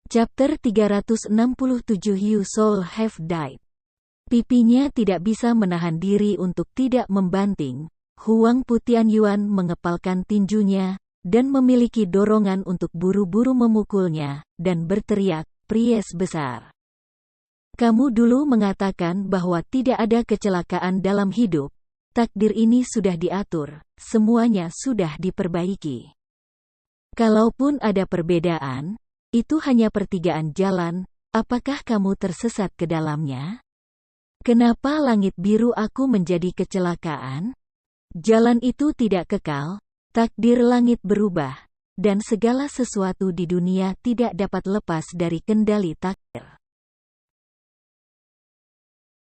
Chapter 367 You Soul Have Died. Pipinya tidak bisa menahan diri untuk tidak membanting. Huang Putianyuan mengepalkan tinjunya, dan memiliki dorongan untuk buru-buru memukulnya, dan berteriak, "Pries besar. Kamu dulu mengatakan bahwa tidak ada kecelakaan dalam hidup. Takdir ini sudah diatur, semuanya sudah diperbaiki. Kalaupun ada perbedaan, itu hanya pertigaan jalan, apakah kamu tersesat ke dalamnya? Kenapa langit biru aku menjadi kecelakaan? Jalan itu tidak kekal, takdir langit berubah, dan segala sesuatu di dunia tidak dapat lepas dari kendali takdir.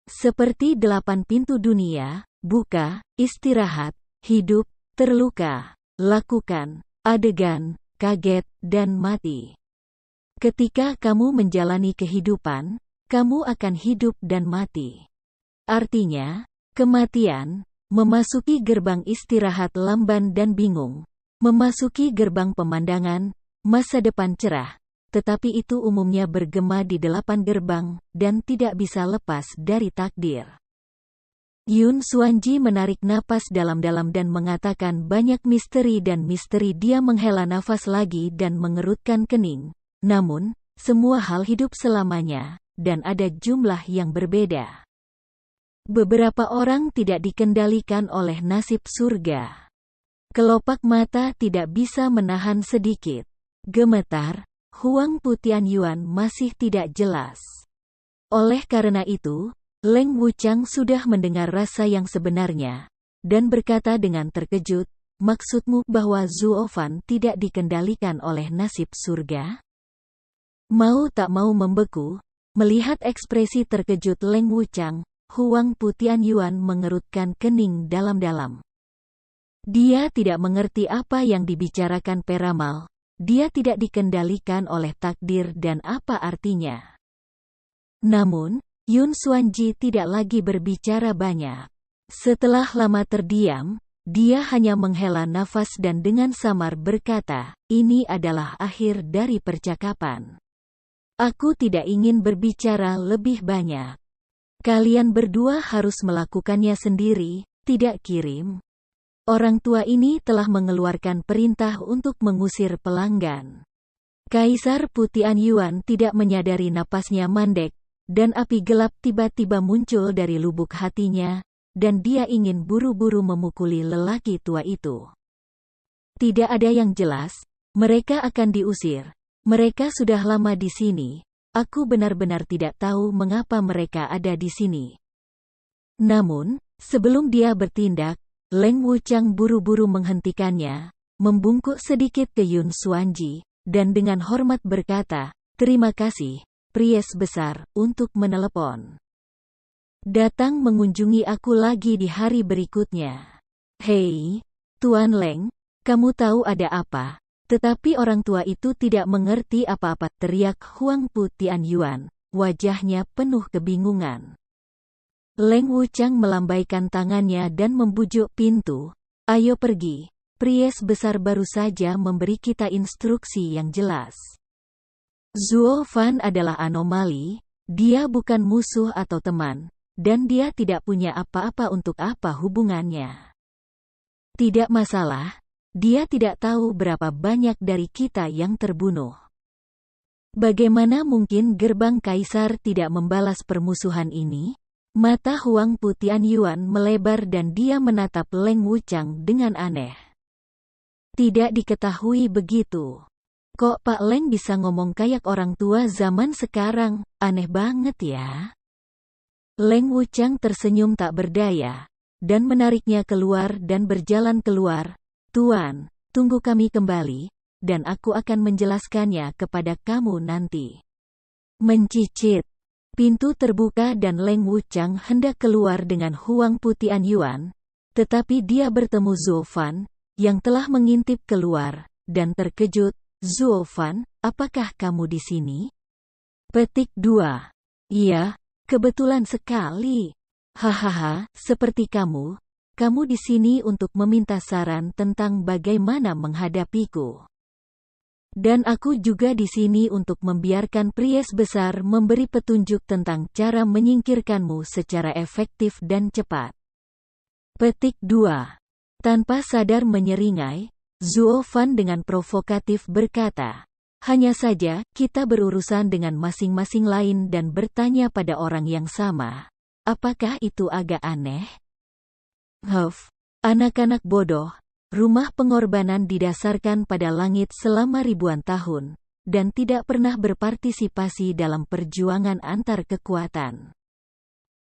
Seperti 8 pintu dunia, buka, istirahat, hidup, terluka, lakukan, adegan, kaget, dan mati. Ketika kamu menjalani kehidupan, kamu akan hidup dan mati. Artinya, kematian, memasuki gerbang istirahat lamban dan bingung, memasuki gerbang pemandangan, masa depan cerah, tetapi itu umumnya bergema di 8 gerbang, dan tidak bisa lepas dari takdir. Yun Xuanji menarik napas dalam-dalam dan mengatakan banyak misteri dan misteri. Dia menghela nafas lagi dan mengerutkan kening. Namun, semua hal hidup selamanya, dan ada jumlah yang berbeda. Beberapa orang tidak dikendalikan oleh nasib surga. Kelopak mata tidak bisa menahan sedikit gemetar. Huang Putianyuan masih tidak jelas. Oleh karena itu, Leng Wuchang sudah mendengar rasa yang sebenarnya, dan berkata dengan terkejut, "Maksudmu bahwa Zuo Fan tidak dikendalikan oleh nasib surga?" Mau tak mau membeku, melihat ekspresi terkejut Leng Wuchang, Huang Putianyuan mengerutkan kening dalam-dalam. Dia tidak mengerti apa yang dibicarakan peramal, dia tidak dikendalikan oleh takdir dan apa artinya. Namun, Yun Xuanji tidak lagi berbicara banyak. Setelah lama terdiam, dia hanya menghela nafas dan dengan samar berkata, "Ini adalah akhir dari percakapan. Aku tidak ingin berbicara lebih banyak. Kalian berdua harus melakukannya sendiri, tidak kirim." Orang tua ini telah mengeluarkan perintah untuk mengusir pelanggan. Kaisar Putianyuan tidak menyadari napasnya mandek, dan api gelap tiba-tiba muncul dari lubuk hatinya, dan dia ingin buru-buru memukuli lelaki tua itu. Tidak ada yang jelas, mereka akan diusir. Mereka sudah lama di sini, aku benar-benar tidak tahu mengapa mereka ada di sini. Namun, sebelum dia bertindak, Leng Wuchang buru-buru menghentikannya, membungkuk sedikit ke Yun Xuanji, dan dengan hormat berkata, "Terima kasih, Pries besar, untuk menelepon. Datang mengunjungi aku lagi di hari berikutnya." "Hei, Tuan Leng, kamu tahu ada apa?" Tetapi orang tua itu tidak mengerti apa-apa, teriak Huang Putianyuan, wajahnya penuh kebingungan. Leng Wuchang melambaikan tangannya dan membujuk pintu, "Ayo pergi, Pries besar baru saja memberi kita instruksi yang jelas. Zuo Fan adalah anomali, dia bukan musuh atau teman, dan dia tidak punya apa-apa. Untuk apa hubungannya? Tidak masalah, dia tidak tahu berapa banyak dari kita yang terbunuh. Bagaimana mungkin gerbang kaisar tidak membalas permusuhan ini?" Mata Huang Putianyuan melebar dan dia menatap Leng Wuchang dengan aneh. Tidak diketahui begitu. Kok Pak Leng bisa ngomong kayak orang tua zaman sekarang, aneh banget ya. Leng Wuchang tersenyum tak berdaya, dan menariknya keluar dan berjalan keluar. "Tuan, tunggu kami kembali, dan aku akan menjelaskannya kepada kamu nanti." Mencicit. Pintu terbuka dan Leng Wuchang hendak keluar dengan Huang Putianyuan, tetapi dia bertemu Zuo Fan, yang telah mengintip keluar, dan terkejut, "Zuo Fan, apakah kamu di sini?" Petik 2. "Iya, kebetulan sekali. Hahaha, seperti kamu di sini untuk meminta saran tentang bagaimana menghadapiku." Dan aku juga di sini untuk membiarkan Priest besar memberi petunjuk tentang cara menyingkirkanmu secara efektif dan cepat. Petik 2. Tanpa sadar menyeringai, Zuo Fan dengan provokatif berkata, hanya saja, kita berurusan dengan masing-masing lain dan bertanya pada orang yang sama. Apakah itu agak aneh? Anak-anak bodoh. Rumah pengorbanan didasarkan pada langit selama ribuan tahun, dan tidak pernah berpartisipasi dalam perjuangan antar kekuatan.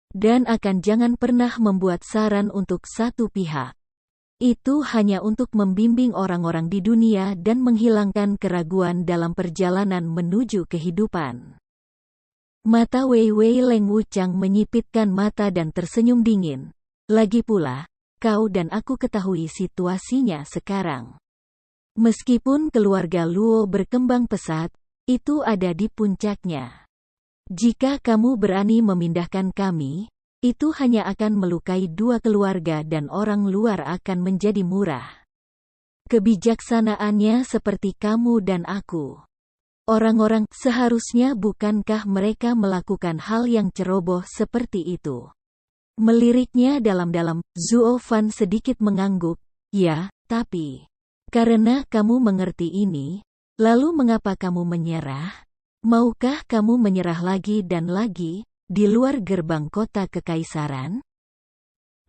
Dan akan jangan pernah membuat saran untuk satu pihak. Itu hanya untuk membimbing orang-orang di dunia dan menghilangkan keraguan dalam perjalanan menuju kehidupan. Mata Wei Wei Leng Wuchang menyipitkan mata dan tersenyum dingin. Lagi pula, kau dan aku ketahui situasinya sekarang. Meskipun keluarga Luo berkembang pesat, itu ada di puncaknya. Jika kamu berani memindahkan kami, itu hanya akan melukai dua keluarga dan orang luar akan menjadi murah. Kebijaksanaannya seperti kamu dan aku. Orang-orang, seharusnya bukankah mereka melakukan hal yang ceroboh seperti itu? Meliriknya dalam-dalam, Zuo Fan sedikit mengangguk, ya, tapi karena kamu mengerti ini, lalu mengapa kamu menyerah? Maukah kamu menyerah lagi dan lagi, di luar gerbang kota kekaisaran?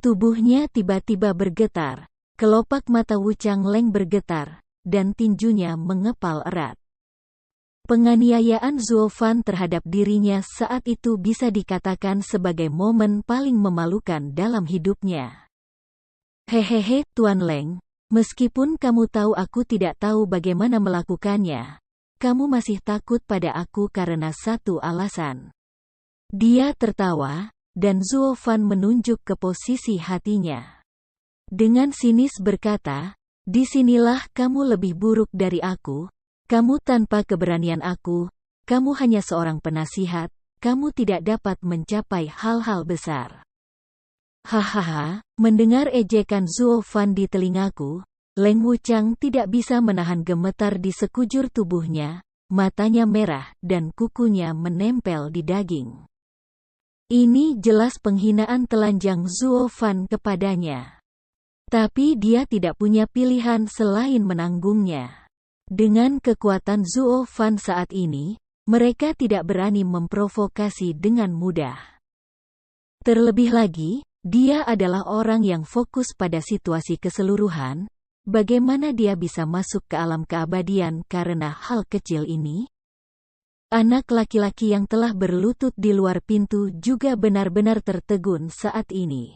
Tubuhnya tiba-tiba bergetar, kelopak mata Wuchang Leng bergetar, dan tinjunya mengepal erat. Penganiayaan Zuo Fan terhadap dirinya saat itu bisa dikatakan sebagai momen paling memalukan dalam hidupnya. Hehehe, Tuan Leng, meskipun kamu tahu aku tidak tahu bagaimana melakukannya, kamu masih takut pada aku karena satu alasan. Dia tertawa, dan Zuo Fan menunjuk ke posisi hatinya. Dengan sinis berkata, disinilah kamu lebih buruk dari aku. Kamu tanpa keberanian aku, kamu hanya seorang penasihat, kamu tidak dapat mencapai hal-hal besar. Hahaha, mendengar ejekan Zuo Fan di telingaku, Leng Wuchang tidak bisa menahan gemetar di sekujur tubuhnya, matanya merah dan kukunya menempel di daging. Ini jelas penghinaan telanjang Zuo Fan kepadanya. Tapi dia tidak punya pilihan selain menanggungnya. Dengan kekuatan Zuo Fan saat ini, mereka tidak berani memprovokasi dengan mudah. Terlebih lagi, dia adalah orang yang fokus pada situasi keseluruhan. Bagaimana dia bisa masuk ke alam keabadian karena hal kecil ini? Anak laki-laki yang telah berlutut di luar pintu juga benar-benar tertegun saat ini.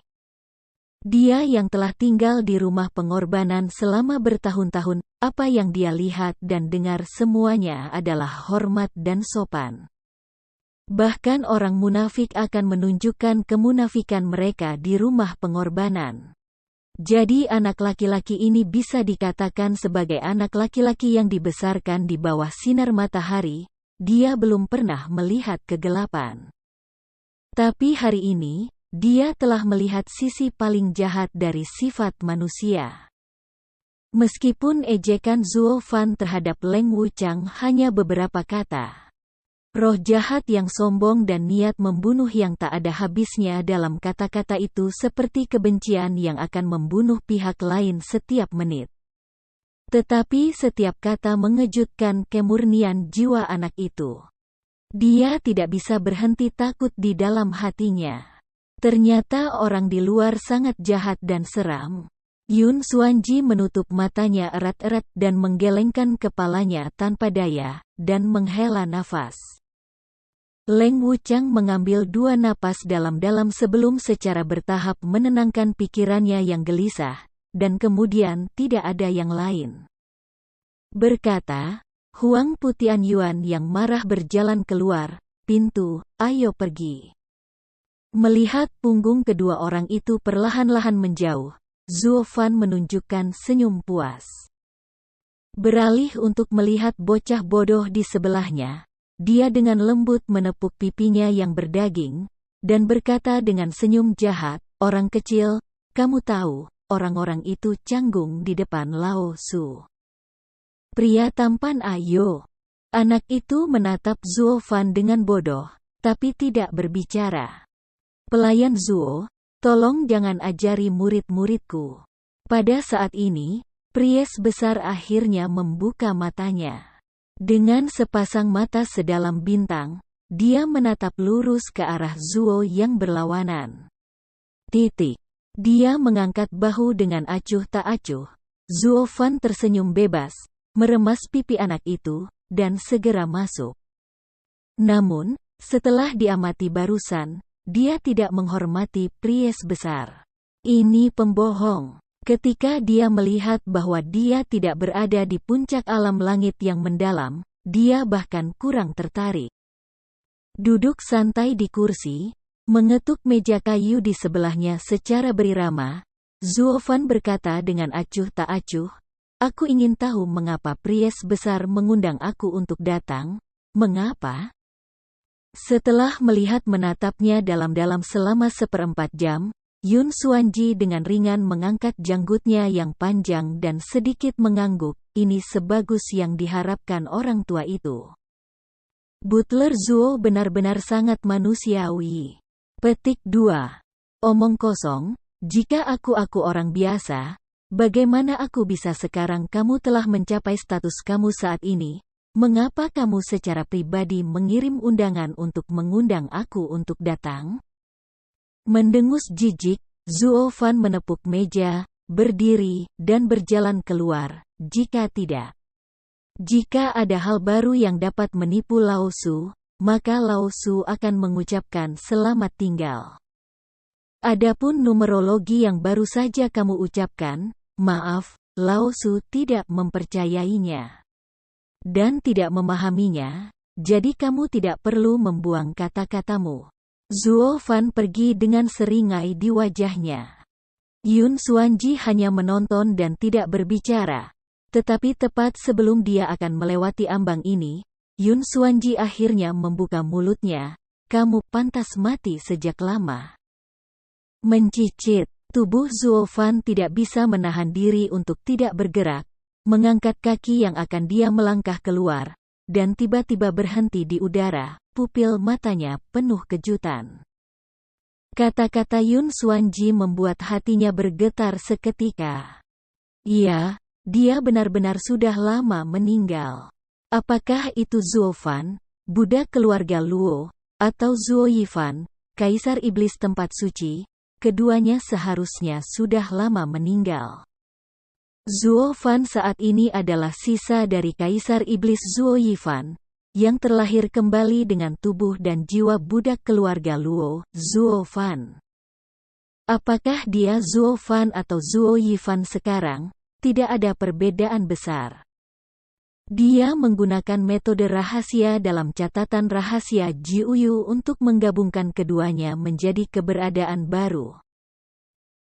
Dia yang telah tinggal di rumah pengorbanan selama bertahun-tahun, apa yang dia lihat dan dengar semuanya adalah hormat dan sopan. Bahkan orang munafik akan menunjukkan kemunafikan mereka di rumah pengorbanan. Jadi anak laki-laki ini bisa dikatakan sebagai anak laki-laki yang dibesarkan di bawah sinar matahari, dia belum pernah melihat kegelapan. Tapi hari ini, dia telah melihat sisi paling jahat dari sifat manusia. Meskipun ejekan Zuo Fan terhadap Leng Wuchang hanya beberapa kata, roh jahat yang sombong dan niat membunuh yang tak ada habisnya dalam kata-kata itu seperti kebencian yang akan membunuh pihak lain setiap menit. Tetapi setiap kata mengejutkan kemurnian jiwa anak itu. Dia tidak bisa berhenti takut di dalam hatinya. Ternyata orang di luar sangat jahat dan seram. Yun Xuanji menutup matanya erat-erat dan menggelengkan kepalanya tanpa daya, dan menghela nafas. Leng Wuchang mengambil 2 napas dalam-dalam sebelum secara bertahap menenangkan pikirannya yang gelisah, dan kemudian tidak ada yang lain. Berkata, Huang Putian Yuan yang marah berjalan keluar pintu, ayo pergi. Melihat punggung kedua orang itu perlahan-lahan menjauh, Zuo Fan menunjukkan senyum puas. Beralih untuk melihat bocah bodoh di sebelahnya, dia dengan lembut menepuk pipinya yang berdaging, dan berkata dengan senyum jahat, orang kecil, kamu tahu, orang-orang itu canggung di depan Lao Su. Pria tampan ayo. Anak itu menatap Zuo Fan dengan bodoh, tapi tidak berbicara. Pelayan Zuo, tolong jangan ajari murid-muridku. Pada saat ini, Pries besar akhirnya membuka matanya. Dengan sepasang mata sedalam bintang, dia menatap lurus ke arah Zuo yang berlawanan. Dia mengangkat bahu dengan acuh tak acuh. Zuo Fan tersenyum bebas, meremas pipi anak itu, dan segera masuk. Namun, setelah diamati barusan, dia tidak menghormati Pries besar. Ini pembohong. Ketika dia melihat bahwa dia tidak berada di puncak alam langit yang mendalam, dia bahkan kurang tertarik. Duduk santai di kursi, mengetuk meja kayu di sebelahnya secara berirama, Zuo Fan berkata dengan acuh tak acuh, "Aku ingin tahu mengapa Pries besar mengundang aku untuk datang. Mengapa?" Setelah melihat menatapnya dalam-dalam selama 1/4 jam, Yun Xuanji dengan ringan mengangkat janggutnya yang panjang dan sedikit mengangguk. Ini sebagus yang diharapkan orang tua itu. Butler Zuo benar-benar sangat manusiawi. Petik 2. Omong kosong, jika aku orang biasa, bagaimana aku bisa sekarang kamu telah mencapai status kamu saat ini? Mengapa kamu secara pribadi mengirim undangan untuk mengundang aku untuk datang? Mendengus jijik, Zuo Fan menepuk meja, berdiri, dan berjalan keluar. Jika ada hal baru yang dapat menipu Lao Su, maka Lao Su akan mengucapkan selamat tinggal. Adapun numerologi yang baru saja kamu ucapkan, maaf, Lao Su tidak mempercayainya. Dan tidak memahaminya, jadi kamu tidak perlu membuang kata-katamu. Zuo Fan pergi dengan seringai di wajahnya. Yun Xuanji hanya menonton dan tidak berbicara. Tetapi tepat sebelum dia akan melewati ambang ini, Yun Xuanji akhirnya membuka mulutnya. Kamu pantas mati sejak lama. Mencicit, tubuh Zuo Fan tidak bisa menahan diri untuk tidak bergerak, mengangkat kaki yang akan dia melangkah keluar, dan tiba-tiba berhenti di udara, pupil matanya penuh kejutan. Kata-kata Yun Xuanji membuat hatinya bergetar seketika. Iya, dia benar-benar sudah lama meninggal. Apakah itu Zuo Fan, budak keluarga Luo, atau Zuo Yifan, kaisar iblis tempat suci? Keduanya seharusnya sudah lama meninggal. Zuo Fan saat ini adalah sisa dari kaisar iblis Zuo Yifan, yang terlahir kembali dengan tubuh dan jiwa budak keluarga Luo, Zuo Fan. Apakah dia Zuo Fan atau Zuo Yifan sekarang? Tidak ada perbedaan besar. Dia menggunakan metode rahasia dalam catatan rahasia Jiuyu untuk menggabungkan keduanya menjadi keberadaan baru.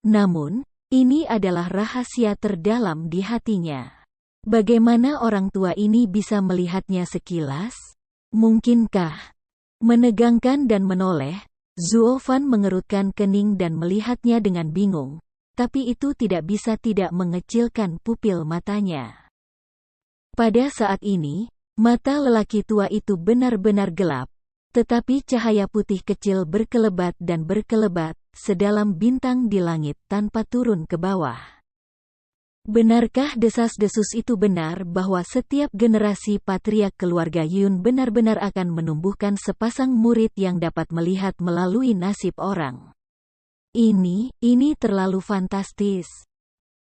Namun, ini adalah rahasia terdalam di hatinya. Bagaimana orang tua ini bisa melihatnya sekilas? Mungkinkah? Menegangkan dan menoleh, Zuo Fan mengerutkan kening dan melihatnya dengan bingung, tapi itu tidak bisa tidak mengecilkan pupil matanya. Pada saat ini, mata lelaki tua itu benar-benar gelap, tetapi cahaya putih kecil berkelebat dan berkelebat, sedalam bintang di langit tanpa turun ke bawah. Benarkah desas-desus itu benar bahwa setiap generasi patriark keluarga Yun benar-benar akan menumbuhkan sepasang murid yang dapat melihat melalui nasib orang? Ini terlalu fantastis.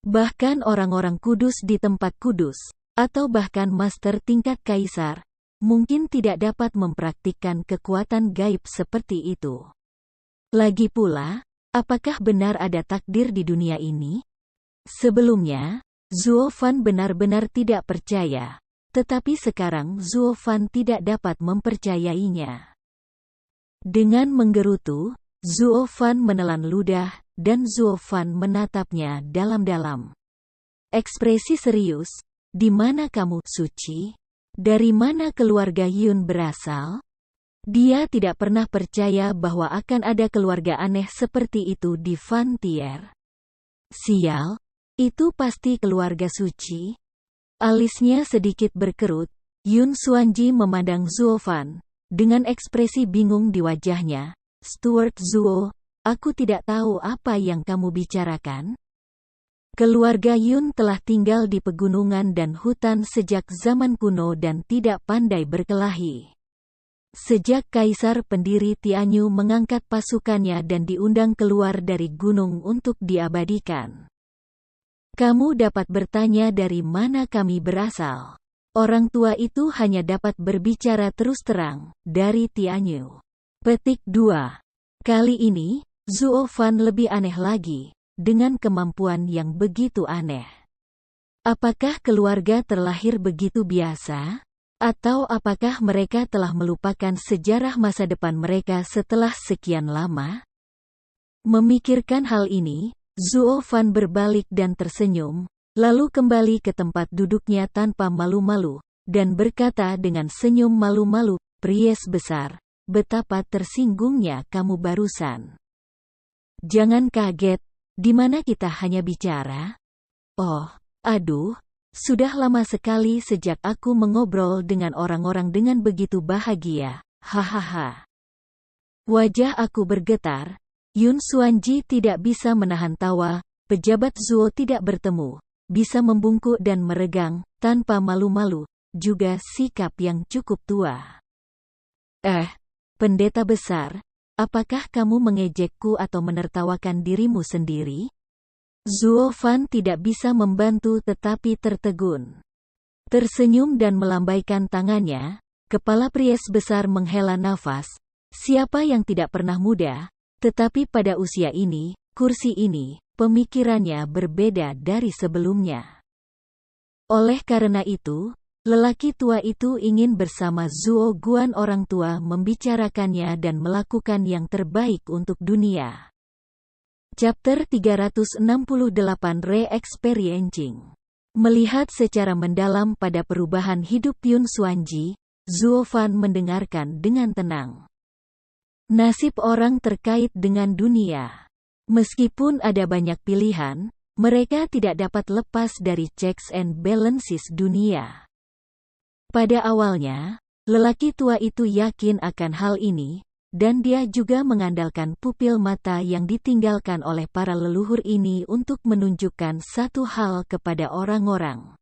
Bahkan orang-orang kudus di tempat kudus, atau bahkan master tingkat kaisar, mungkin tidak dapat mempraktikkan kekuatan gaib seperti itu. Lagi pula, apakah benar ada takdir di dunia ini? Sebelumnya, Zuo Fan benar-benar tidak percaya, tetapi sekarang Zuo Fan tidak dapat mempercayainya. Dengan menggerutu, Zuo Fan menelan ludah, dan Zuo Fan menatapnya dalam-dalam. Ekspresi serius, di mana kamu, suci? Dari mana keluarga Yun berasal? Dia tidak pernah percaya bahwa akan ada keluarga aneh seperti itu di Van Tier. Sial, itu pasti keluarga suci. Alisnya sedikit berkerut, Yun Xuanji memandang Zuo Fan, dengan ekspresi bingung di wajahnya. Steward Zuo, aku tidak tahu apa yang kamu bicarakan. Keluarga Yun telah tinggal di pegunungan dan hutan sejak zaman kuno dan tidak pandai berkelahi. Sejak Kaisar pendiri Tianyu mengangkat pasukannya dan diundang keluar dari gunung untuk diabadikan. Kamu dapat bertanya dari mana kami berasal. Orang tua itu hanya dapat berbicara terus terang, dari Tianyu. Petik 2. Kali ini, Zuo Fan lebih aneh lagi, dengan kemampuan yang begitu aneh. Apakah keluarga terlahir begitu biasa? Atau apakah mereka telah melupakan sejarah masa depan mereka setelah sekian lama? Memikirkan hal ini, Zuo Fan berbalik dan tersenyum, lalu kembali ke tempat duduknya tanpa malu-malu, dan berkata dengan senyum malu-malu, "Pries besar, betapa tersinggungnya kamu barusan. Jangan kaget, di mana kita hanya bicara? Oh, aduh, sudah lama sekali sejak aku mengobrol dengan orang-orang dengan begitu bahagia, hahaha." Wajah aku bergetar. Yun Xuanji tidak bisa menahan tawa. Pejabat Zuo tidak bertemu, bisa membungkuk dan meregang, tanpa malu-malu, juga sikap yang cukup tua. Pendeta besar, apakah kamu mengejekku atau menertawakan dirimu sendiri? Zuo Fan tidak bisa membantu tetapi tertegun. Tersenyum dan melambaikan tangannya, kepala pries besar menghela nafas. Siapa yang tidak pernah muda, tetapi pada usia ini, kursi ini, pemikirannya berbeda dari sebelumnya. Oleh karena itu, lelaki tua itu ingin bersama Zuo Guan orang tua membicarakannya dan melakukan yang terbaik untuk dunia. Chapter 368 Re-experiencing. Melihat secara mendalam pada perubahan hidup Yun Xuanji, Zuo Fan mendengarkan dengan tenang. Nasib orang terkait dengan dunia. Meskipun ada banyak pilihan, mereka tidak dapat lepas dari checks and balances dunia. Pada awalnya, lelaki tua itu yakin akan hal ini, dan dia juga mengandalkan pupil mata yang ditinggalkan oleh para leluhur ini untuk menunjukkan satu hal kepada orang-orang.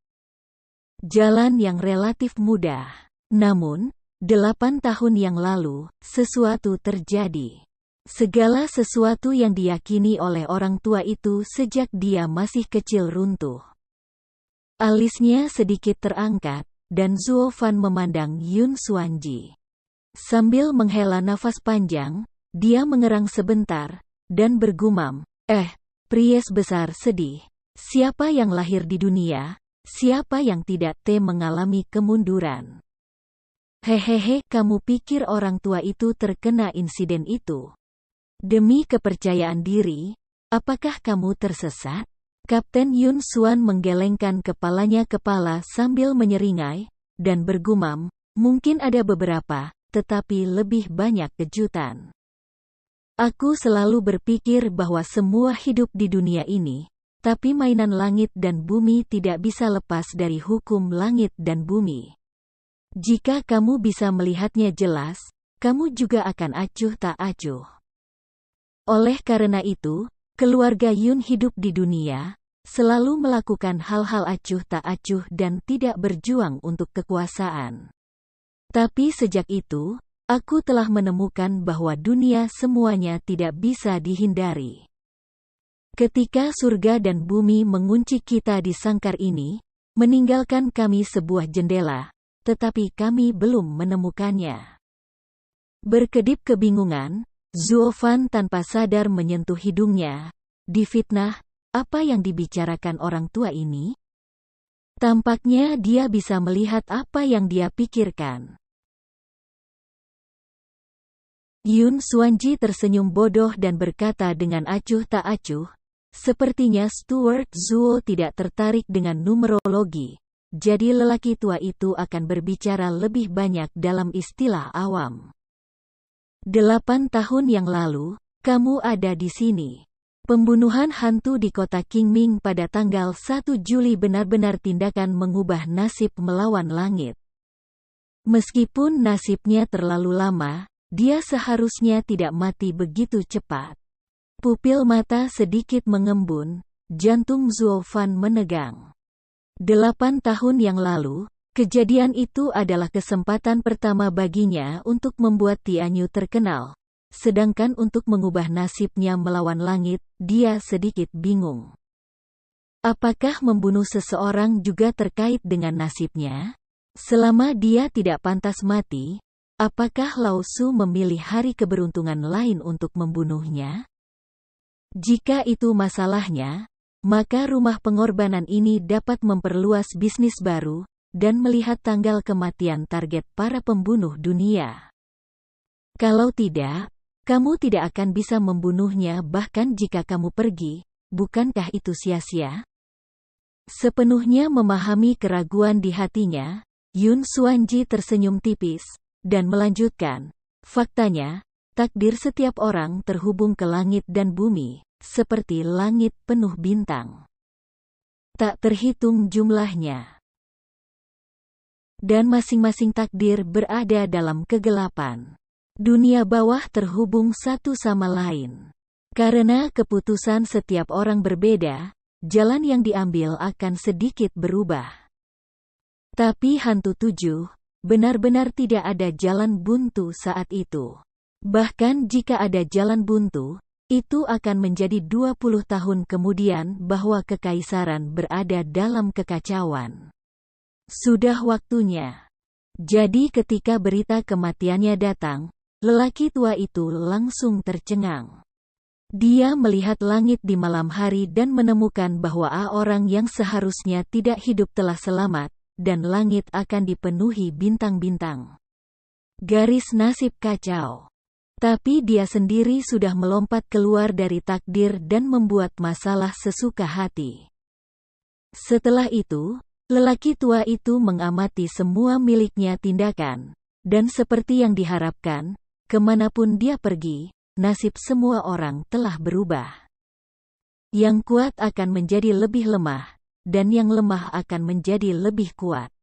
Jalan yang relatif mudah. Namun, 8 tahun yang lalu, sesuatu terjadi. Segala sesuatu yang diyakini oleh orang tua itu sejak dia masih kecil runtuh. Alisnya sedikit terangkat, dan Zuo Fan memandang Yun Xuanji. Sambil menghela nafas panjang, dia mengerang sebentar, dan bergumam, pries besar sedih. Siapa yang lahir di dunia, siapa yang tidak mengalami kemunduran? Hehehe, kamu pikir orang tua itu terkena insiden itu? Demi kepercayaan diri, apakah kamu tersesat? Kapten Yun Xuan menggelengkan kepalanya sambil menyeringai, dan bergumam, mungkin ada beberapa, tetapi lebih banyak kejutan. Aku selalu berpikir bahwa semua hidup di dunia ini, tapi mainan langit dan bumi tidak bisa lepas dari hukum langit dan bumi. Jika kamu bisa melihatnya jelas, kamu juga akan acuh tak acuh. Oleh karena itu, keluarga Yun hidup di dunia, selalu melakukan hal-hal acuh tak acuh dan tidak berjuang untuk kekuasaan. Tapi sejak itu, aku telah menemukan bahwa dunia semuanya tidak bisa dihindari. Ketika surga dan bumi mengunci kita di sangkar ini, meninggalkan kami sebuah jendela, tetapi kami belum menemukannya. Berkedip kebingungan, Zuo Fan tanpa sadar menyentuh hidungnya. Difitnah, apa yang dibicarakan orang tua ini? Tampaknya dia bisa melihat apa yang dia pikirkan. Yun Xuanji tersenyum bodoh dan berkata dengan acuh tak acuh, sepertinya Steward Zuo tidak tertarik dengan numerologi. Jadi lelaki tua itu akan berbicara lebih banyak dalam istilah awam. 8 tahun yang lalu, kamu ada di sini. Pembunuhan hantu di kota Qingming pada tanggal 1 Juli benar-benar tindakan mengubah nasib melawan langit. Meskipun nasibnya terlalu lama, dia seharusnya tidak mati begitu cepat. Pupil mata sedikit mengembun, jantung Zuo Fan menegang. 8 tahun yang lalu, kejadian itu adalah kesempatan pertama baginya untuk membuat Tianyu terkenal. Sedangkan untuk mengubah nasibnya melawan langit, dia sedikit bingung. Apakah membunuh seseorang juga terkait dengan nasibnya? Selama dia tidak pantas mati, apakah Lao Su memilih hari keberuntungan lain untuk membunuhnya? Jika itu masalahnya, maka rumah pengorbanan ini dapat memperluas bisnis baru, dan melihat tanggal kematian target para pembunuh dunia. Kalau tidak, kamu tidak akan bisa membunuhnya bahkan jika kamu pergi, bukankah itu sia-sia? Sepenuhnya memahami keraguan di hatinya, Yun Xuanji tersenyum tipis, dan melanjutkan, faktanya, takdir setiap orang terhubung ke langit dan bumi, seperti langit penuh bintang. Tak terhitung jumlahnya. Dan masing-masing takdir berada dalam kegelapan. Dunia bawah terhubung satu sama lain. Karena keputusan setiap orang berbeda, jalan yang diambil akan sedikit berubah. Tapi hantu 7, benar-benar tidak ada jalan buntu saat itu. Bahkan jika ada jalan buntu, itu akan menjadi 20 tahun kemudian bahwa kekaisaran berada dalam kekacauan. Sudah waktunya. Jadi ketika berita kematiannya datang, lelaki tua itu langsung tercengang. Dia melihat langit di malam hari dan menemukan bahwa orang yang seharusnya tidak hidup telah selamat, dan langit akan dipenuhi bintang-bintang. Garis nasib kacau. Tapi dia sendiri sudah melompat keluar dari takdir dan membuat masalah sesuka hati. Setelah itu, lelaki tua itu mengamati semua miliknya tindakan, dan seperti yang diharapkan, kemanapun dia pergi, nasib semua orang telah berubah. Yang kuat akan menjadi lebih lemah, dan yang lemah akan menjadi lebih kuat.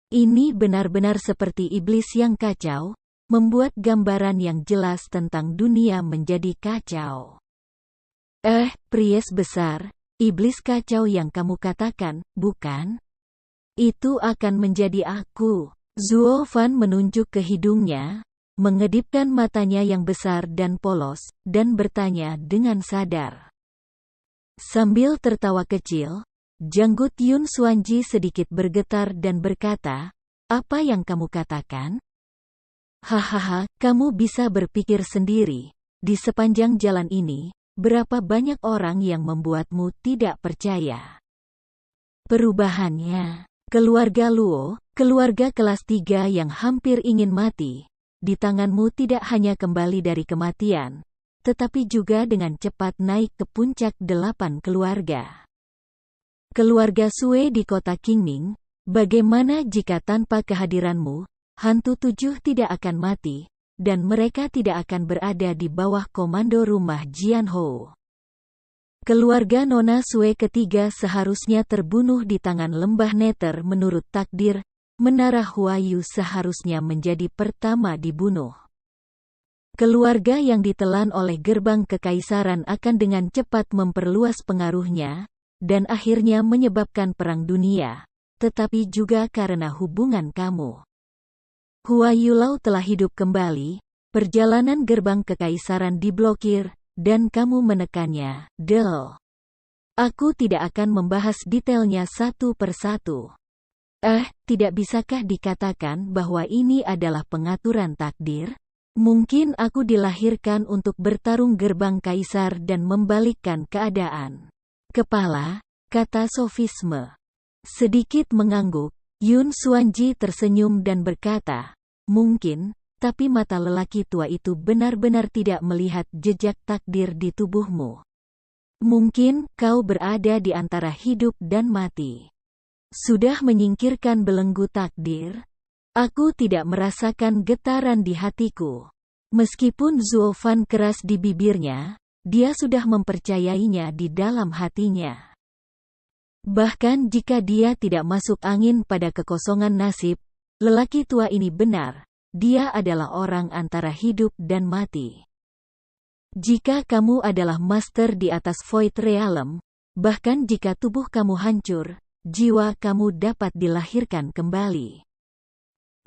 Ini benar-benar seperti iblis yang kacau, membuat gambaran yang jelas tentang dunia menjadi kacau. Pries besar, iblis kacau yang kamu katakan, bukan? Itu akan menjadi aku. Zuo Fan menunjuk ke hidungnya, mengedipkan matanya yang besar dan polos, dan bertanya dengan sadar. Sambil tertawa kecil, janggut Yun Xuanji sedikit bergetar dan berkata, apa yang kamu katakan? Hahaha, kamu bisa berpikir sendiri, di sepanjang jalan ini, berapa banyak orang yang membuatmu tidak percaya. Perubahannya, keluarga Luo, keluarga kelas 3 yang hampir ingin mati, di tanganmu tidak hanya kembali dari kematian, tetapi juga dengan cepat naik ke puncak 8 keluarga. Keluarga Sue di kota Qingming, bagaimana jika tanpa kehadiranmu, hantu 7 tidak akan mati, dan mereka tidak akan berada di bawah komando rumah Jianhou. Keluarga Nona Sue ketiga seharusnya terbunuh di tangan lembah Nether menurut takdir. Menara Huayu seharusnya menjadi pertama dibunuh. Keluarga yang ditelan oleh gerbang kekaisaran akan dengan cepat memperluas pengaruhnya, dan akhirnya menyebabkan perang dunia, tetapi juga karena hubungan kamu. Huayu Lao telah hidup kembali, perjalanan gerbang kekaisaran diblokir, dan kamu menekannya, Del. Aku tidak akan membahas detailnya satu persatu. Tidak bisakah dikatakan bahwa ini adalah pengaturan takdir? Mungkin aku dilahirkan untuk bertarung gerbang kaisar dan membalikkan keadaan. Kepala, kata sofisme. Sedikit mengangguk, Yun Xuanji tersenyum dan berkata, mungkin, tapi mata lelaki tua itu benar-benar tidak melihat jejak takdir di tubuhmu. Mungkin kau berada di antara hidup dan mati. Sudah menyingkirkan belenggu takdir? Aku tidak merasakan getaran di hatiku. Meskipun Zuo Fan keras di bibirnya, dia sudah mempercayainya di dalam hatinya. Bahkan jika dia tidak masuk angin pada kekosongan nasib, lelaki tua ini benar, dia adalah orang antara hidup dan mati. Jika kamu adalah master di atas Void Realm, bahkan jika tubuh kamu hancur, jiwa kamu dapat dilahirkan kembali.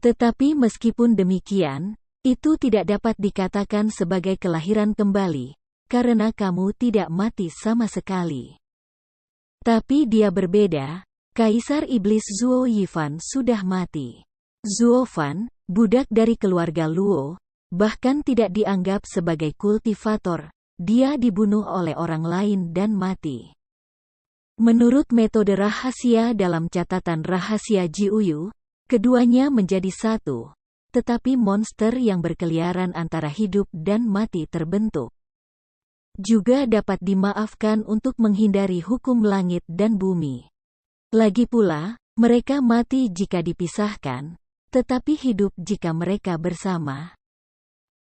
Tetapi meskipun demikian, itu tidak dapat dikatakan sebagai kelahiran kembali, karena kamu tidak mati sama sekali. Tapi dia berbeda, Kaisar Iblis Zuo Yifan sudah mati. Zuo Fan, budak dari keluarga Luo, bahkan tidak dianggap sebagai kultivator, dia dibunuh oleh orang lain dan mati. Menurut metode rahasia dalam catatan rahasia Jiuyu, keduanya menjadi satu, tetapi monster yang berkeliaran antara hidup dan mati terbentuk. Juga dapat dimaafkan untuk menghindari hukum langit dan bumi. Lagi pula, mereka mati jika dipisahkan, tetapi hidup jika mereka bersama.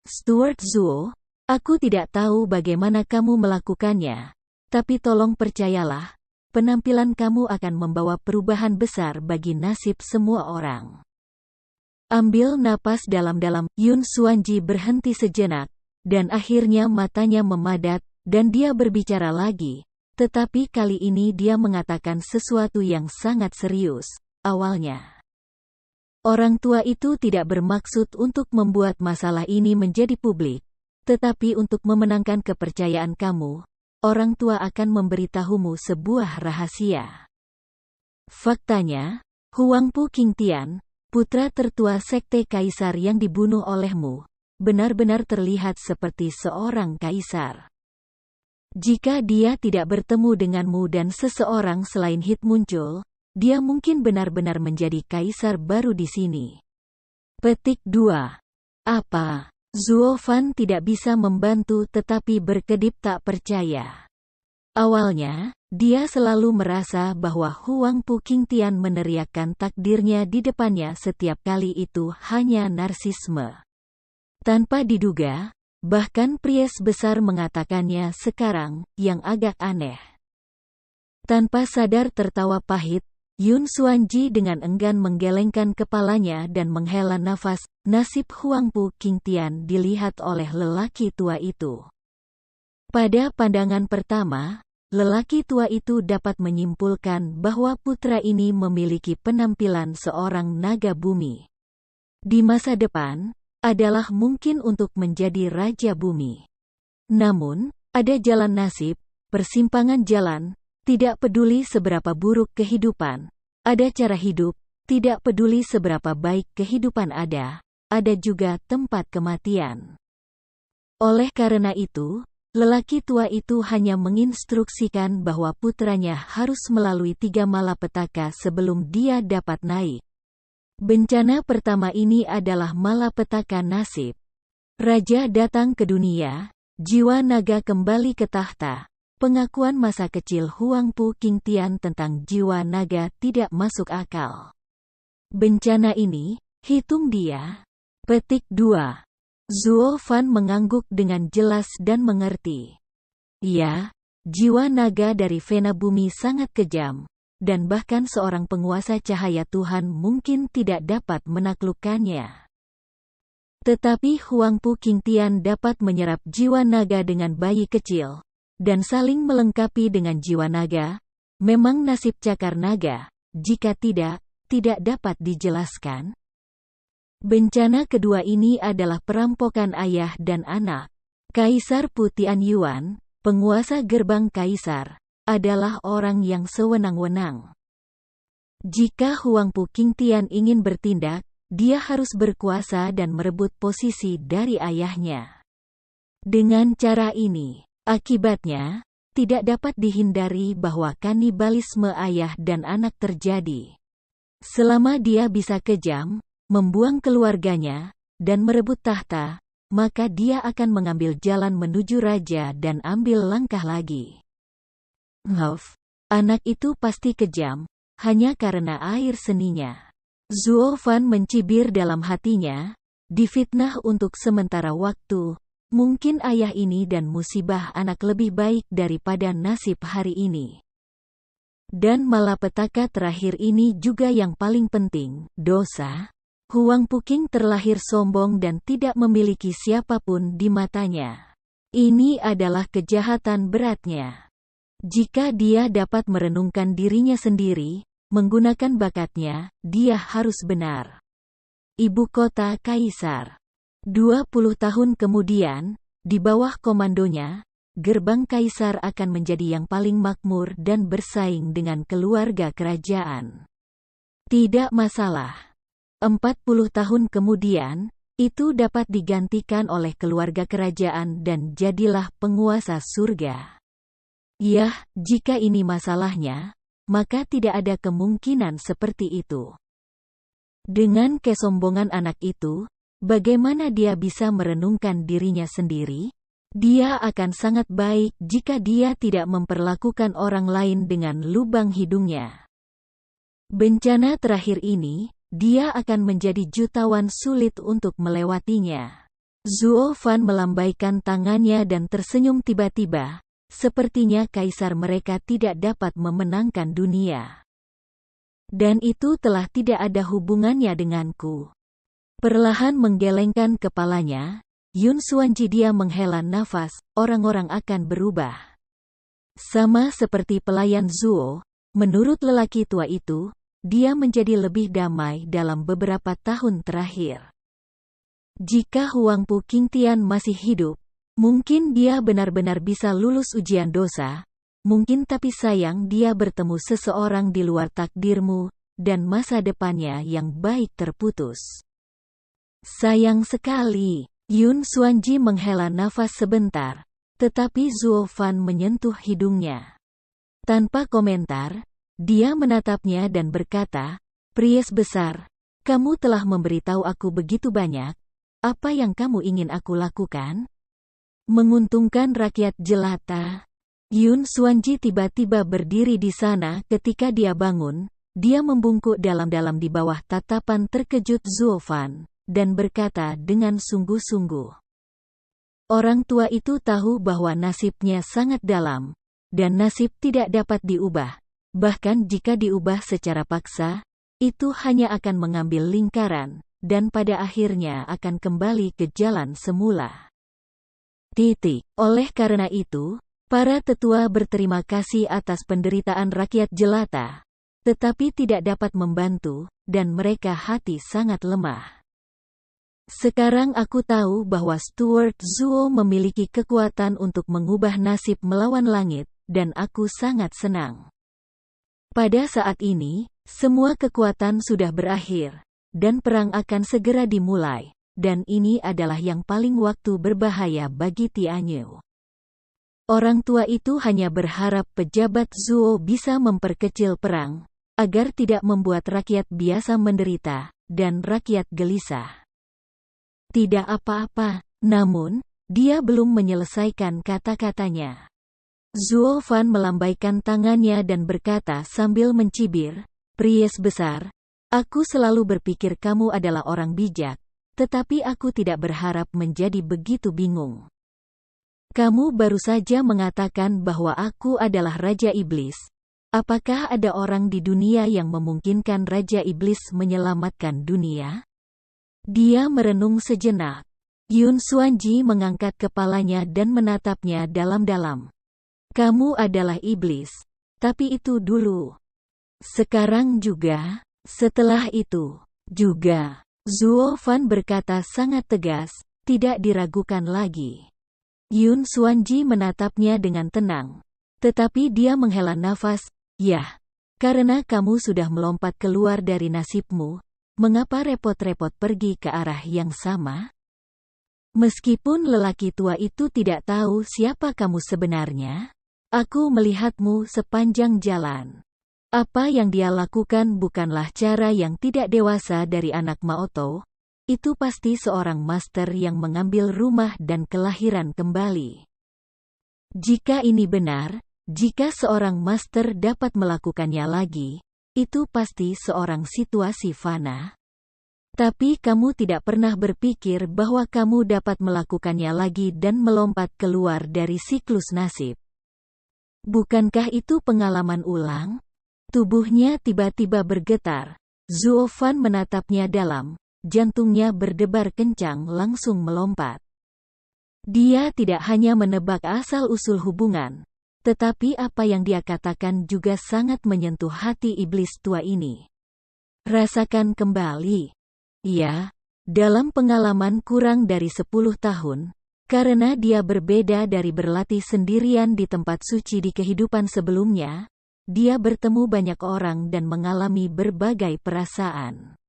Stuart Zuo, aku tidak tahu bagaimana kamu melakukannya, tapi tolong percayalah, penampilan kamu akan membawa perubahan besar bagi nasib semua orang. Ambil napas dalam-dalam, Yun Xuanji berhenti sejenak, dan akhirnya matanya memadat, dan dia berbicara lagi, tetapi kali ini dia mengatakan sesuatu yang sangat serius. Awalnya, orang tua itu tidak bermaksud untuk membuat masalah ini menjadi publik, tetapi untuk memenangkan kepercayaan kamu, orang tua akan memberitahumu sebuah rahasia. Faktanya, Huangpu Qingtian, putra tertua sekte kaisar yang dibunuh olehmu, benar-benar terlihat seperti seorang kaisar. Jika dia tidak bertemu denganmu dan seseorang selain Hit muncul, dia mungkin benar-benar menjadi kaisar baru di sini. Petik 2. Apa? Zuo Fan tidak bisa membantu tetapi berkedip tak percaya. Awalnya, dia selalu merasa bahwa Huangpu Qingtian meneriakkan takdirnya di depannya setiap kali itu hanya narsisme. Tanpa diduga, bahkan Pries besar mengatakannya sekarang, yang agak aneh. Tanpa sadar tertawa pahit, Yun Xuanji dengan enggan menggelengkan kepalanya dan menghela nafas. Nasib Huangpu Qingtian dilihat oleh lelaki tua itu. Pada pandangan pertama, lelaki tua itu dapat menyimpulkan bahwa putra ini memiliki penampilan seorang naga bumi. Di masa depan, adalah mungkin untuk menjadi raja bumi. Namun, ada jalan nasib, persimpangan jalan, tidak peduli seberapa buruk kehidupan, ada cara hidup, tidak peduli seberapa baik kehidupan ada juga tempat kematian. Oleh karena itu, lelaki tua itu hanya menginstruksikan bahwa putranya harus melalui 3 malapetaka sebelum dia dapat naik. Bencana pertama ini adalah malapetaka nasib. Raja datang ke dunia, jiwa naga kembali ke tahta. Pengakuan masa kecil Huangpu Qingtian tentang jiwa naga tidak masuk akal. Bencana ini, hitung dia. Petik 2. Zuo Fan mengangguk dengan jelas dan mengerti. Ya, jiwa naga dari Vena bumi sangat kejam. Dan bahkan seorang penguasa cahaya Tuhan mungkin tidak dapat menaklukkannya. Tetapi Huangpu Qingtian dapat menyerap jiwa naga dengan bayi kecil, dan saling melengkapi dengan jiwa naga. Memang nasib cakar naga, jika tidak dapat dijelaskan. Bencana kedua ini adalah perampokan ayah dan anak. Kaisar Pu Tianyuan, penguasa gerbang kaisar, adalah orang yang sewenang-wenang. Jika Huangpu Qingtian ingin bertindak, dia harus berkuasa dan merebut posisi dari ayahnya. Dengan cara ini, akibatnya, tidak dapat dihindari bahwa kanibalisme ayah dan anak terjadi. Selama dia bisa kejam, membuang keluarganya, dan merebut tahta, maka dia akan mengambil jalan menuju raja dan ambil langkah lagi. Anak itu pasti kejam, hanya karena air seninya. Zuo Fan mencibir dalam hatinya, difitnah untuk sementara waktu, Mungkin ayah ini dan musibah anak lebih baik daripada nasib hari ini. Dan malapetaka terakhir ini juga yang paling penting, dosa. Huang Puking terlahir sombong dan tidak memiliki siapapun di matanya. Ini adalah kejahatan beratnya. Jika dia dapat merenungkan dirinya sendiri, menggunakan bakatnya, dia harus benar. Ibu kota Kaisar. 20 tahun kemudian, di bawah komandonya, gerbang Kaisar akan menjadi yang paling makmur dan bersaing dengan keluarga kerajaan. Tidak masalah. 40 tahun kemudian, itu dapat digantikan oleh keluarga kerajaan dan jadilah penguasa surga. Yah, jika ini masalahnya, maka tidak ada kemungkinan seperti itu. Dengan kesombongan anak itu, bagaimana dia bisa merenungkan dirinya sendiri? Dia akan sangat baik jika dia tidak memperlakukan orang lain dengan lubang hidungnya. Bencana terakhir ini, dia akan menjadi jutawan sulit untuk melewatinya. Zuo Fan melambaikan tangannya dan tersenyum tiba-tiba, sepertinya kaisar mereka tidak dapat memenangkan dunia. Dan itu telah tidak ada hubungannya denganku. Perlahan menggelengkan kepalanya, Yun Xuanji dia menghela nafas, orang-orang akan berubah. Sama seperti pelayan Zuo, menurut lelaki tua itu, dia menjadi lebih damai dalam beberapa tahun terakhir. Jika Huang Puking Tian masih hidup, mungkin dia benar-benar bisa lulus ujian dosa, mungkin tapi sayang dia bertemu seseorang di luar takdirmu, dan masa depannya yang baik terputus. Sayang sekali. Yun Xuanji menghela nafas sebentar, tetapi Zuo Fan menyentuh hidungnya. Tanpa komentar, dia menatapnya dan berkata, "Priest besar, kamu telah memberitahu aku begitu banyak, apa yang kamu ingin aku lakukan?" Menguntungkan rakyat jelata. Yun Xuanji tiba-tiba berdiri di sana ketika dia bangun, dia membungkuk dalam-dalam di bawah tatapan terkejut Zuo Fan, dan berkata dengan sungguh-sungguh. Orang tua itu tahu bahwa nasibnya sangat dalam, dan nasib tidak dapat diubah. Bahkan jika diubah secara paksa, itu hanya akan mengambil lingkaran, dan pada akhirnya akan kembali ke jalan semula. Oleh karena itu, para tetua berterima kasih atas penderitaan rakyat jelata, tetapi tidak dapat membantu, dan mereka hati sangat lemah. Sekarang aku tahu bahwa Stuart Zuo memiliki kekuatan untuk mengubah nasib melawan langit, dan aku sangat senang. Pada saat ini, semua kekuatan sudah berakhir, dan perang akan segera dimulai, dan ini adalah yang paling waktu berbahaya bagi Tianyu. Orang tua itu hanya berharap pejabat Zuo bisa memperkecil perang, agar tidak membuat rakyat biasa menderita, dan rakyat gelisah. Tidak apa-apa, namun, dia belum menyelesaikan kata-katanya. Zuo Fan melambaikan tangannya dan berkata sambil mencibir, "Priest besar, aku selalu berpikir kamu adalah orang bijak, tetapi aku tidak berharap menjadi begitu bingung. Kamu baru saja mengatakan bahwa aku adalah Raja Iblis. Apakah ada orang di dunia yang memungkinkan Raja Iblis menyelamatkan dunia?" Dia merenung sejenak. Yun Xuanji mengangkat kepalanya dan menatapnya dalam-dalam. "Kamu adalah iblis. Tapi itu dulu. Sekarang juga. Setelah itu. Juga." Zuo Fan berkata sangat tegas, tidak diragukan lagi. Yun Xuanji menatapnya dengan tenang. Tetapi dia menghela nafas, "Yah. Karena kamu sudah melompat keluar dari nasibmu, mengapa repot-repot pergi ke arah yang sama?" Meskipun lelaki tua itu tidak tahu siapa kamu sebenarnya, aku melihatmu sepanjang jalan. Apa yang dia lakukan bukanlah cara yang tidak dewasa dari anak Maoto. Itu pasti seorang master yang mengambil rumah dan kelahiran kembali. Jika ini benar, jika seorang master dapat melakukannya lagi, itu pasti seorang situasi fana. Tapi kamu tidak pernah berpikir bahwa kamu dapat melakukannya lagi dan melompat keluar dari siklus nasib. Bukankah itu pengalaman ulang? Tubuhnya tiba-tiba bergetar. Zuo Fan menatapnya dalam, jantungnya berdebar kencang langsung melompat. Dia tidak hanya menebak asal-usul hubungan, tetapi apa yang dia katakan juga sangat menyentuh hati iblis tua ini. Rasakan kembali. Ya, dalam pengalaman kurang dari 10 tahun, karena dia berbeda dari berlatih sendirian di tempat suci di kehidupan sebelumnya, dia bertemu banyak orang dan mengalami berbagai perasaan.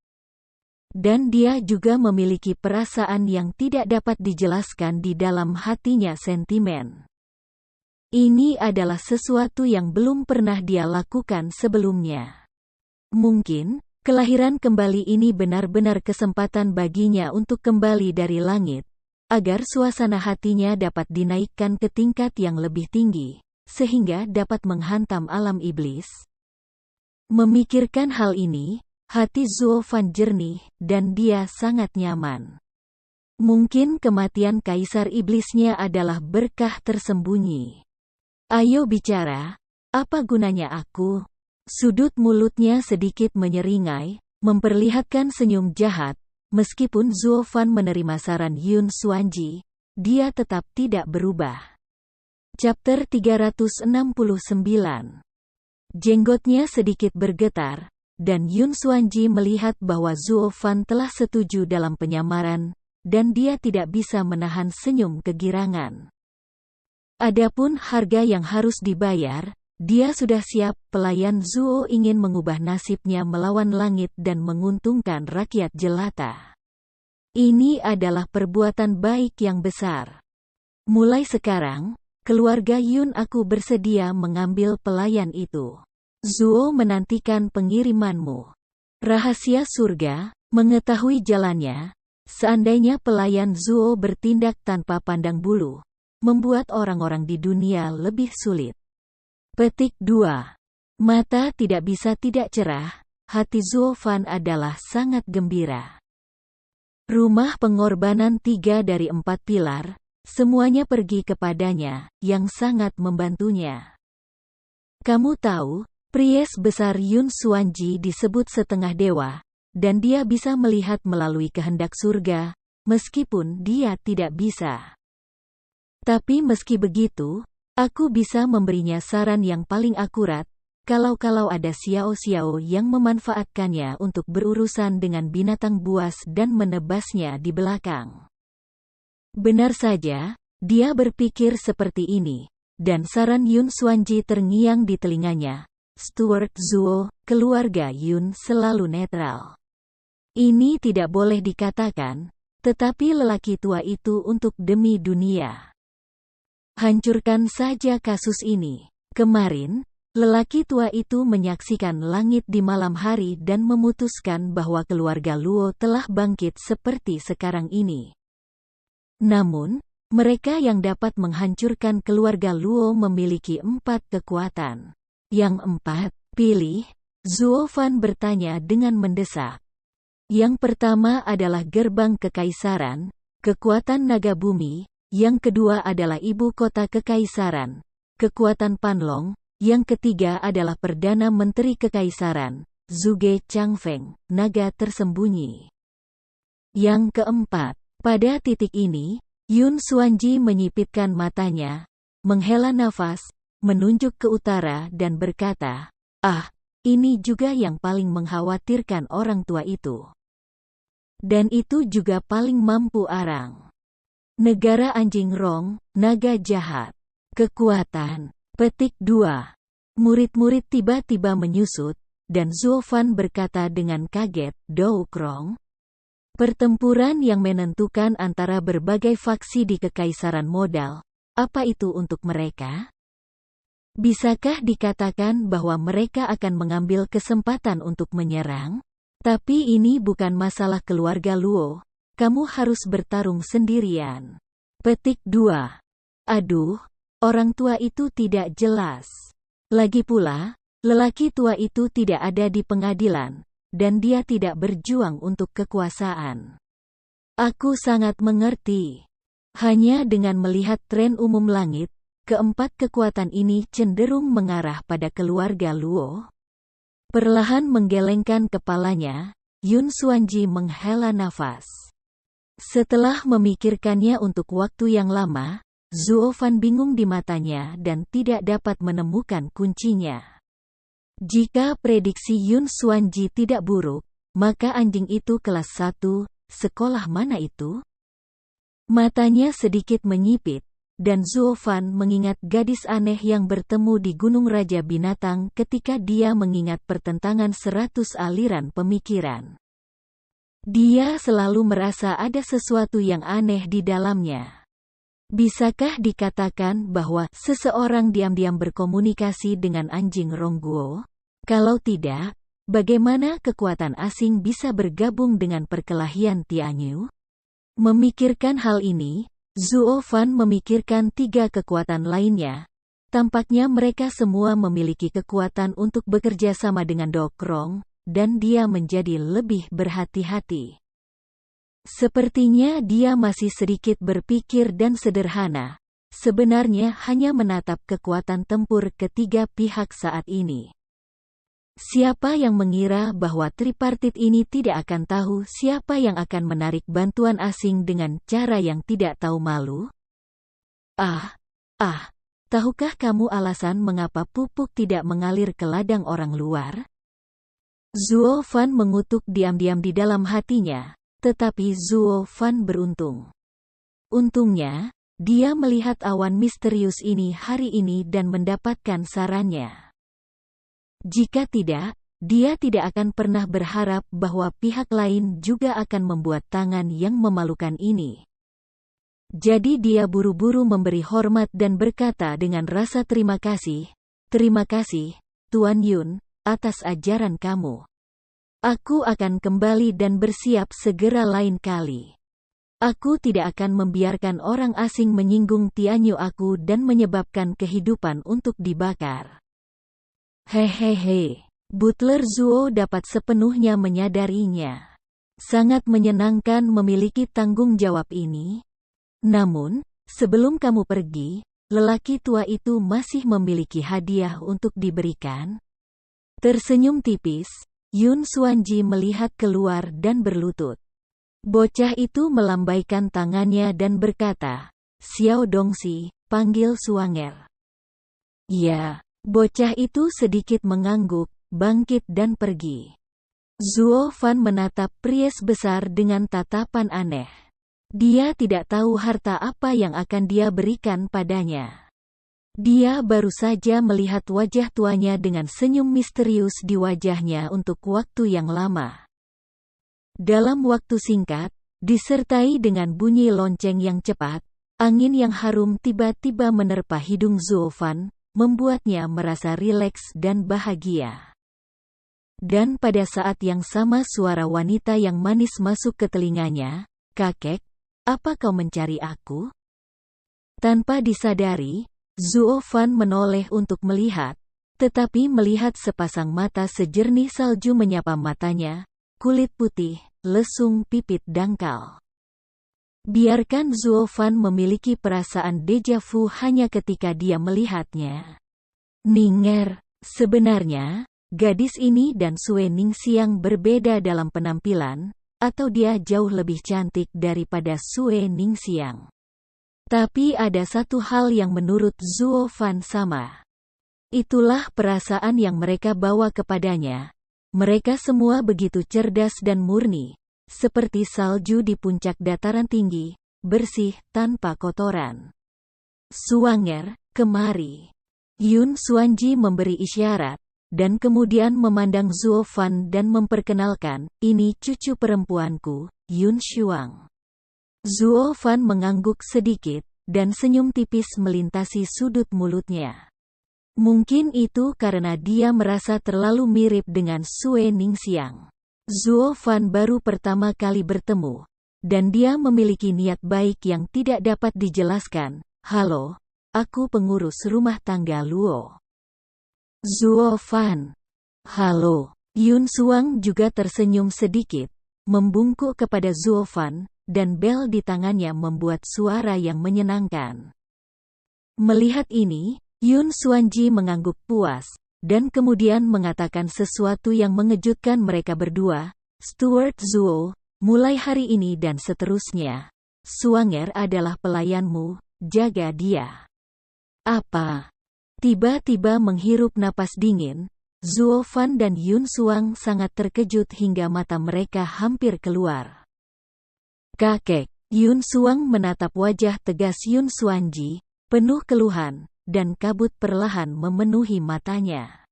Dan dia juga memiliki perasaan yang tidak dapat dijelaskan di dalam hatinya sentimen. Ini adalah sesuatu yang belum pernah dia lakukan sebelumnya. Mungkin, kelahiran kembali ini benar-benar kesempatan baginya untuk kembali dari langit, agar suasana hatinya dapat dinaikkan ke tingkat yang lebih tinggi, sehingga dapat menghantam alam iblis. Memikirkan hal ini, hati Zuo Fan jernih, dan dia sangat nyaman. Mungkin kematian kaisar iblisnya adalah berkah tersembunyi. Ayo bicara, apa gunanya aku? Sudut mulutnya sedikit menyeringai, memperlihatkan senyum jahat. Meskipun Zuo Fan menerima saran Yun Xuanji, dia tetap tidak berubah. Chapter 369. Jenggotnya sedikit bergetar, dan Yun Xuanji melihat bahwa Zuo Fan telah setuju dalam penyamaran, dan dia tidak bisa menahan senyum kegirangan. Adapun harga yang harus dibayar, dia sudah siap. Pelayan Zuo ingin mengubah nasibnya melawan langit dan menguntungkan rakyat jelata. Ini adalah perbuatan baik yang besar. Mulai sekarang, keluarga Yun aku bersedia mengambil pelayan itu. Zuo menantikan pengirimanmu. Rahasia surga, mengetahui jalannya, seandainya pelayan Zuo bertindak tanpa pandang bulu, membuat orang-orang di dunia lebih sulit. Petik 2. Mata tidak bisa tidak cerah, hati Zuo Fan adalah sangat gembira. Rumah pengorbanan 3 dari 4 pilar, semuanya pergi kepadanya, yang sangat membantunya. Kamu tahu, Pries besar Yun Xuanji disebut setengah dewa, dan dia bisa melihat melalui kehendak surga, meskipun dia tidak bisa. Tapi meski begitu, aku bisa memberinya saran yang paling akurat, kalau ada xiao-xiao yang memanfaatkannya untuk berurusan dengan binatang buas dan menebasnya di belakang. Benar saja, dia berpikir seperti ini, dan saran Yun Xuanji terngiang di telinganya. Steward Zuo, keluarga Yun selalu netral. Ini tidak boleh dikatakan, tetapi lelaki tua itu untuk demi dunia. Hancurkan saja kasus ini. Kemarin, lelaki tua itu menyaksikan langit di malam hari dan memutuskan bahwa keluarga Luo telah bangkit seperti sekarang ini. Namun, mereka yang dapat menghancurkan keluarga Luo memiliki 4 kekuatan. Yang 4, pilih. Zuo Fan bertanya dengan mendesak. Yang pertama adalah gerbang kekaisaran, kekuatan naga bumi. Yang kedua adalah ibu kota kekaisaran, kekuatan Panlong. Yang ketiga adalah perdana menteri kekaisaran, Zhuge Changfeng, naga tersembunyi. Yang keempat, pada titik ini, Yun Xuanji menyipitkan matanya, menghela nafas, menunjuk ke utara dan berkata, ini juga yang paling mengkhawatirkan orang tua itu. Dan itu juga paling mampu arang. Negara anjing rong, naga jahat. Kekuatan. Petik 2. Murid-murid tiba-tiba menyusut, dan Zuo Fan berkata dengan kaget, Dou Krong. Pertempuran yang menentukan antara berbagai faksi di kekaisaran modal, apa itu untuk mereka? Bisakah dikatakan bahwa mereka akan mengambil kesempatan untuk menyerang? Tapi ini bukan masalah keluarga Luo, kamu harus bertarung sendirian. Petik 2. Aduh, orang tua itu tidak jelas. Lagi pula, lelaki tua itu tidak ada di pengadilan, dan dia tidak berjuang untuk kekuasaan. Aku sangat mengerti. Hanya dengan melihat tren umum langit, keempat kekuatan ini cenderung mengarah pada keluarga Luo. Perlahan menggelengkan kepalanya, Yun Xuanji menghela nafas. Setelah memikirkannya untuk waktu yang lama, Zuo Fan bingung di matanya dan tidak dapat menemukan kuncinya. Jika prediksi Yun Xuanji tidak buruk, maka anjing itu kelas 1, sekolah mana itu? Matanya sedikit menyipit, dan Zuo Fan mengingat gadis aneh yang bertemu di Gunung Raja Binatang ketika dia mengingat pertentangan 100 aliran pemikiran. Dia selalu merasa ada sesuatu yang aneh di dalamnya. Bisakah dikatakan bahwa seseorang diam-diam berkomunikasi dengan anjing Rongguo? Kalau tidak, bagaimana kekuatan asing bisa bergabung dengan perkelahian Tianyu? Memikirkan hal ini, Zuo Fan memikirkan 3 kekuatan lainnya. Tampaknya mereka semua memiliki kekuatan untuk bekerja sama dengan Dokrong, dan dia menjadi lebih berhati-hati. Sepertinya dia masih sedikit berpikir dan sederhana. Sebenarnya hanya menatap kekuatan tempur ketiga pihak saat ini. Siapa yang mengira bahwa tripartit ini tidak akan tahu siapa yang akan menarik bantuan asing dengan cara yang tidak tahu malu? Tahukah kamu alasan mengapa pupuk tidak mengalir ke ladang orang luar? Zuo Fan mengutuk diam-diam di dalam hatinya, tetapi Zuo Fan beruntung. Untungnya, dia melihat awan misterius ini hari ini dan mendapatkan sarannya. Jika tidak, dia tidak akan pernah berharap bahwa pihak lain juga akan membuat tangan yang memalukan ini. Jadi dia buru-buru memberi hormat dan berkata dengan rasa terima kasih, "Terima kasih, Tuan Yun, atas ajaran kamu. Aku akan kembali dan bersiap segera lain kali. Aku tidak akan membiarkan orang asing menyinggung Tianyu aku dan menyebabkan kehidupan untuk dibakar." Hehehe. Butler Zuo dapat sepenuhnya menyadarinya. Sangat menyenangkan memiliki tanggung jawab ini. Namun, sebelum kamu pergi, lelaki tua itu masih memiliki hadiah untuk diberikan. Tersenyum tipis, Yun Xuanji melihat keluar dan berlutut. Bocah itu melambaikan tangannya dan berkata, "Xiao Dongxi, panggil Suanger." Ya, bocah itu sedikit mengangguk, bangkit dan pergi. Zuo Fan menatap Pries besar dengan tatapan aneh. Dia tidak tahu harta apa yang akan dia berikan padanya. Dia baru saja melihat wajah tuanya dengan senyum misterius di wajahnya untuk waktu yang lama. Dalam waktu singkat, disertai dengan bunyi lonceng yang cepat, angin yang harum tiba-tiba menerpa hidung Zuo Fan, membuatnya merasa rileks dan bahagia. Dan pada saat yang sama suara wanita yang manis masuk ke telinganya, "Kakek, apa kau mencari aku?" Tanpa disadari, Zuo Fan menoleh untuk melihat, tetapi melihat sepasang mata sejernih salju menyapa matanya, kulit putih, lesung pipit dangkal. Biarkan Zuo Fan memiliki perasaan deja vu hanya ketika dia melihatnya. Ninger, sebenarnya, gadis ini dan Sue Ningxiang berbeda dalam penampilan, atau dia jauh lebih cantik daripada Sue Ningxiang. Tapi ada satu hal yang menurut Zuo Fan sama. Itulah perasaan yang mereka bawa kepadanya. Mereka semua begitu cerdas dan murni, seperti salju di puncak dataran tinggi, bersih tanpa kotoran. "Suanger, kemari." Yun Xuanji memberi isyarat, dan kemudian memandang Zuo Fan dan memperkenalkan, "Ini cucu perempuanku, Yun Xuang." Zuo Fan mengangguk sedikit, dan senyum tipis melintasi sudut mulutnya. Mungkin itu karena dia merasa terlalu mirip dengan Sue Ningxiang. Zuo Fan baru pertama kali bertemu, dan dia memiliki niat baik yang tidak dapat dijelaskan. "Halo, aku pengurus rumah tangga Luo." Zuo Fan. "Halo." Yun Suang juga tersenyum sedikit, membungkuk kepada Zuo Fan, dan bel di tangannya membuat suara yang menyenangkan. Melihat ini, Yun Xuanji mengangguk puas, dan kemudian mengatakan sesuatu yang mengejutkan mereka berdua, "Steward Zuo, mulai hari ini dan seterusnya, Suanger adalah pelayanmu, jaga dia." Apa? Tiba-tiba menghirup napas dingin, Zuo Fan dan Yun Suang sangat terkejut hingga mata mereka hampir keluar. "Kakek." Yun Suang menatap wajah tegas Yun Xuanji, penuh keluhan, dan kabut perlahan memenuhi matanya.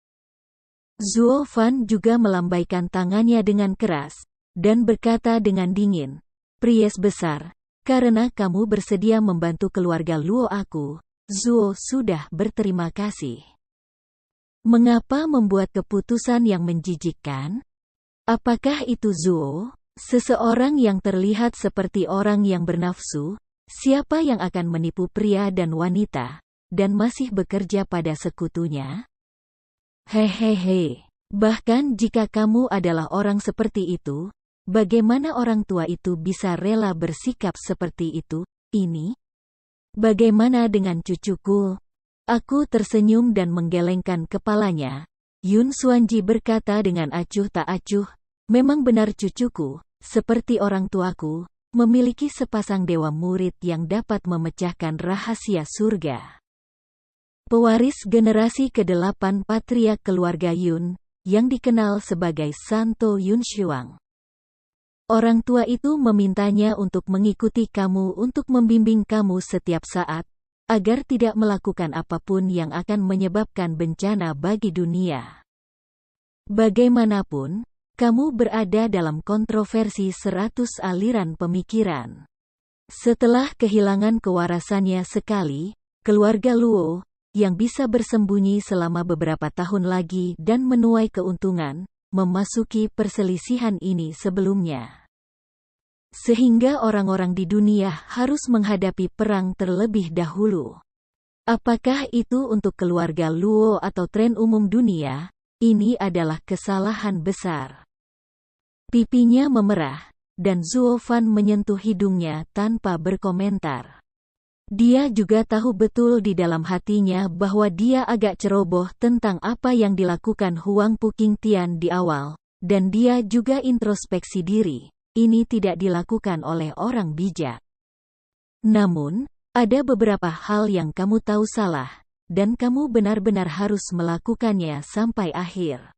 Zuo Fan juga melambaikan tangannya dengan keras, dan berkata dengan dingin, "Pries besar, karena kamu bersedia membantu keluarga Luo aku, Zuo sudah berterima kasih. Mengapa membuat keputusan yang menjijikkan? Apakah itu Zuo? Seseorang yang terlihat seperti orang yang bernafsu, siapa yang akan menipu pria dan wanita, dan masih bekerja pada sekutunya? Hehehe. Bahkan jika kamu adalah orang seperti itu, bagaimana orang tua itu bisa rela bersikap seperti itu? Ini? Bagaimana dengan cucuku?" Aku tersenyum dan menggelengkan kepalanya. Yun Xuanji berkata dengan acuh tak acuh, "Memang benar cucuku, seperti orang tuaku, memiliki sepasang dewa murid yang dapat memecahkan rahasia surga. Pewaris generasi ke-8 patriark keluarga Yun, yang dikenal sebagai Santo Yun Shuang. Orang tua itu memintanya untuk mengikuti kamu untuk membimbing kamu setiap saat, agar tidak melakukan apapun yang akan menyebabkan bencana bagi dunia. Bagaimanapun, kamu berada dalam kontroversi 100 aliran pemikiran. Setelah kehilangan kewarasannya sekali, keluarga Luo, yang bisa bersembunyi selama beberapa tahun lagi dan menuai keuntungan, memasuki perselisihan ini sebelumnya. Sehingga orang-orang di dunia harus menghadapi perang terlebih dahulu. Apakah itu untuk keluarga Luo atau tren umum dunia? Ini adalah kesalahan besar." Pipinya memerah, dan Zuo Fan menyentuh hidungnya tanpa berkomentar. Dia juga tahu betul di dalam hatinya bahwa dia agak ceroboh tentang apa yang dilakukan Huang Puqingtian di awal, dan dia juga introspeksi diri. Ini tidak dilakukan oleh orang bijak. Namun, ada beberapa hal yang kamu tahu salah, dan kamu benar-benar harus melakukannya sampai akhir.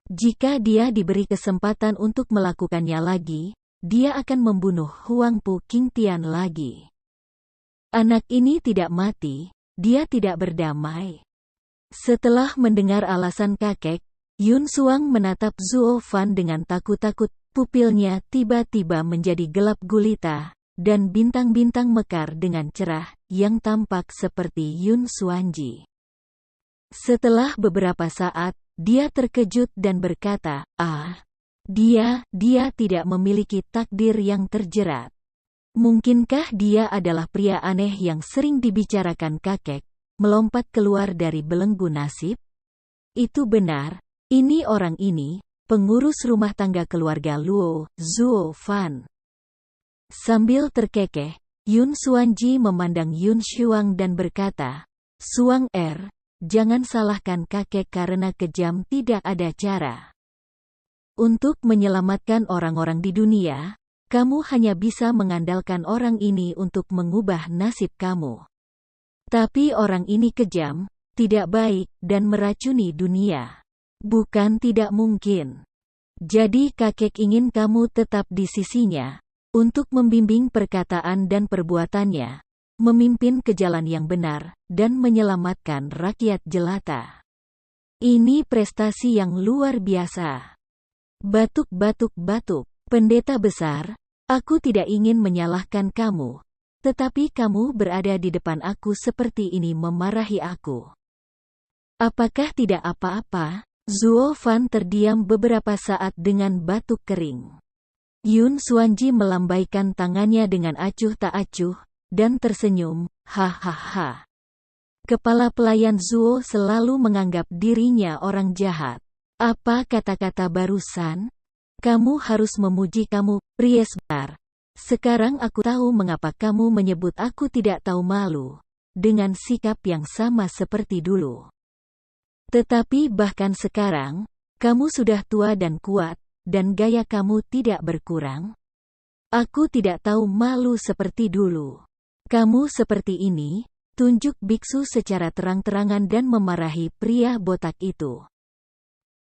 Jika dia diberi kesempatan untuk melakukannya lagi, dia akan membunuh Huang Puqingtian lagi. Anak ini tidak mati, dia tidak berdamai. Setelah mendengar alasan kakek, Yun Suang menatap Zuo Fan dengan takut-takut, pupilnya tiba-tiba menjadi gelap gulita, dan bintang-bintang mekar dengan cerah, yang tampak seperti Yun Xuanji. Setelah beberapa saat, dia terkejut dan berkata, dia tidak memiliki takdir yang terjerat. Mungkinkah dia adalah pria aneh yang sering dibicarakan kakek, melompat keluar dari belenggu nasib? Itu benar, ini orang ini, pengurus rumah tangga keluarga Luo, Zuo Fan. Sambil terkekeh, Yun Xuanji memandang Yun Shuang dan berkata, "Suang jangan salahkan kakek karena kejam tidak ada cara. Untuk menyelamatkan orang-orang di dunia, kamu hanya bisa mengandalkan orang ini untuk mengubah nasib kamu. Tapi orang ini kejam, tidak baik, dan meracuni dunia. Bukan tidak mungkin. Jadi kakek ingin kamu tetap di sisinya, untuk membimbing perkataan dan perbuatannya, memimpin ke jalan yang benar, dan menyelamatkan rakyat jelata. Ini prestasi yang luar biasa." Batuk-batuk-batuk. "Pendeta besar, aku tidak ingin menyalahkan kamu. Tetapi kamu berada di depan aku seperti ini memarahi aku. Apakah tidak apa-apa?" Zuo Fan terdiam beberapa saat dengan batuk kering. Yun Xuanji melambaikan tangannya dengan acuh tak acuh, dan tersenyum, "Hahaha. Kepala pelayan Zuo selalu menganggap dirinya orang jahat. Apa kata-kata barusan? Kamu harus memuji kamu, pria besar. Sekarang aku tahu mengapa kamu menyebut aku tidak tahu malu, dengan sikap yang sama seperti dulu. Tetapi bahkan sekarang, kamu sudah tua dan kuat, dan gaya kamu tidak berkurang. Aku tidak tahu malu seperti dulu. Kamu seperti ini, tunjuk biksu secara terang-terangan dan memarahi pria botak itu.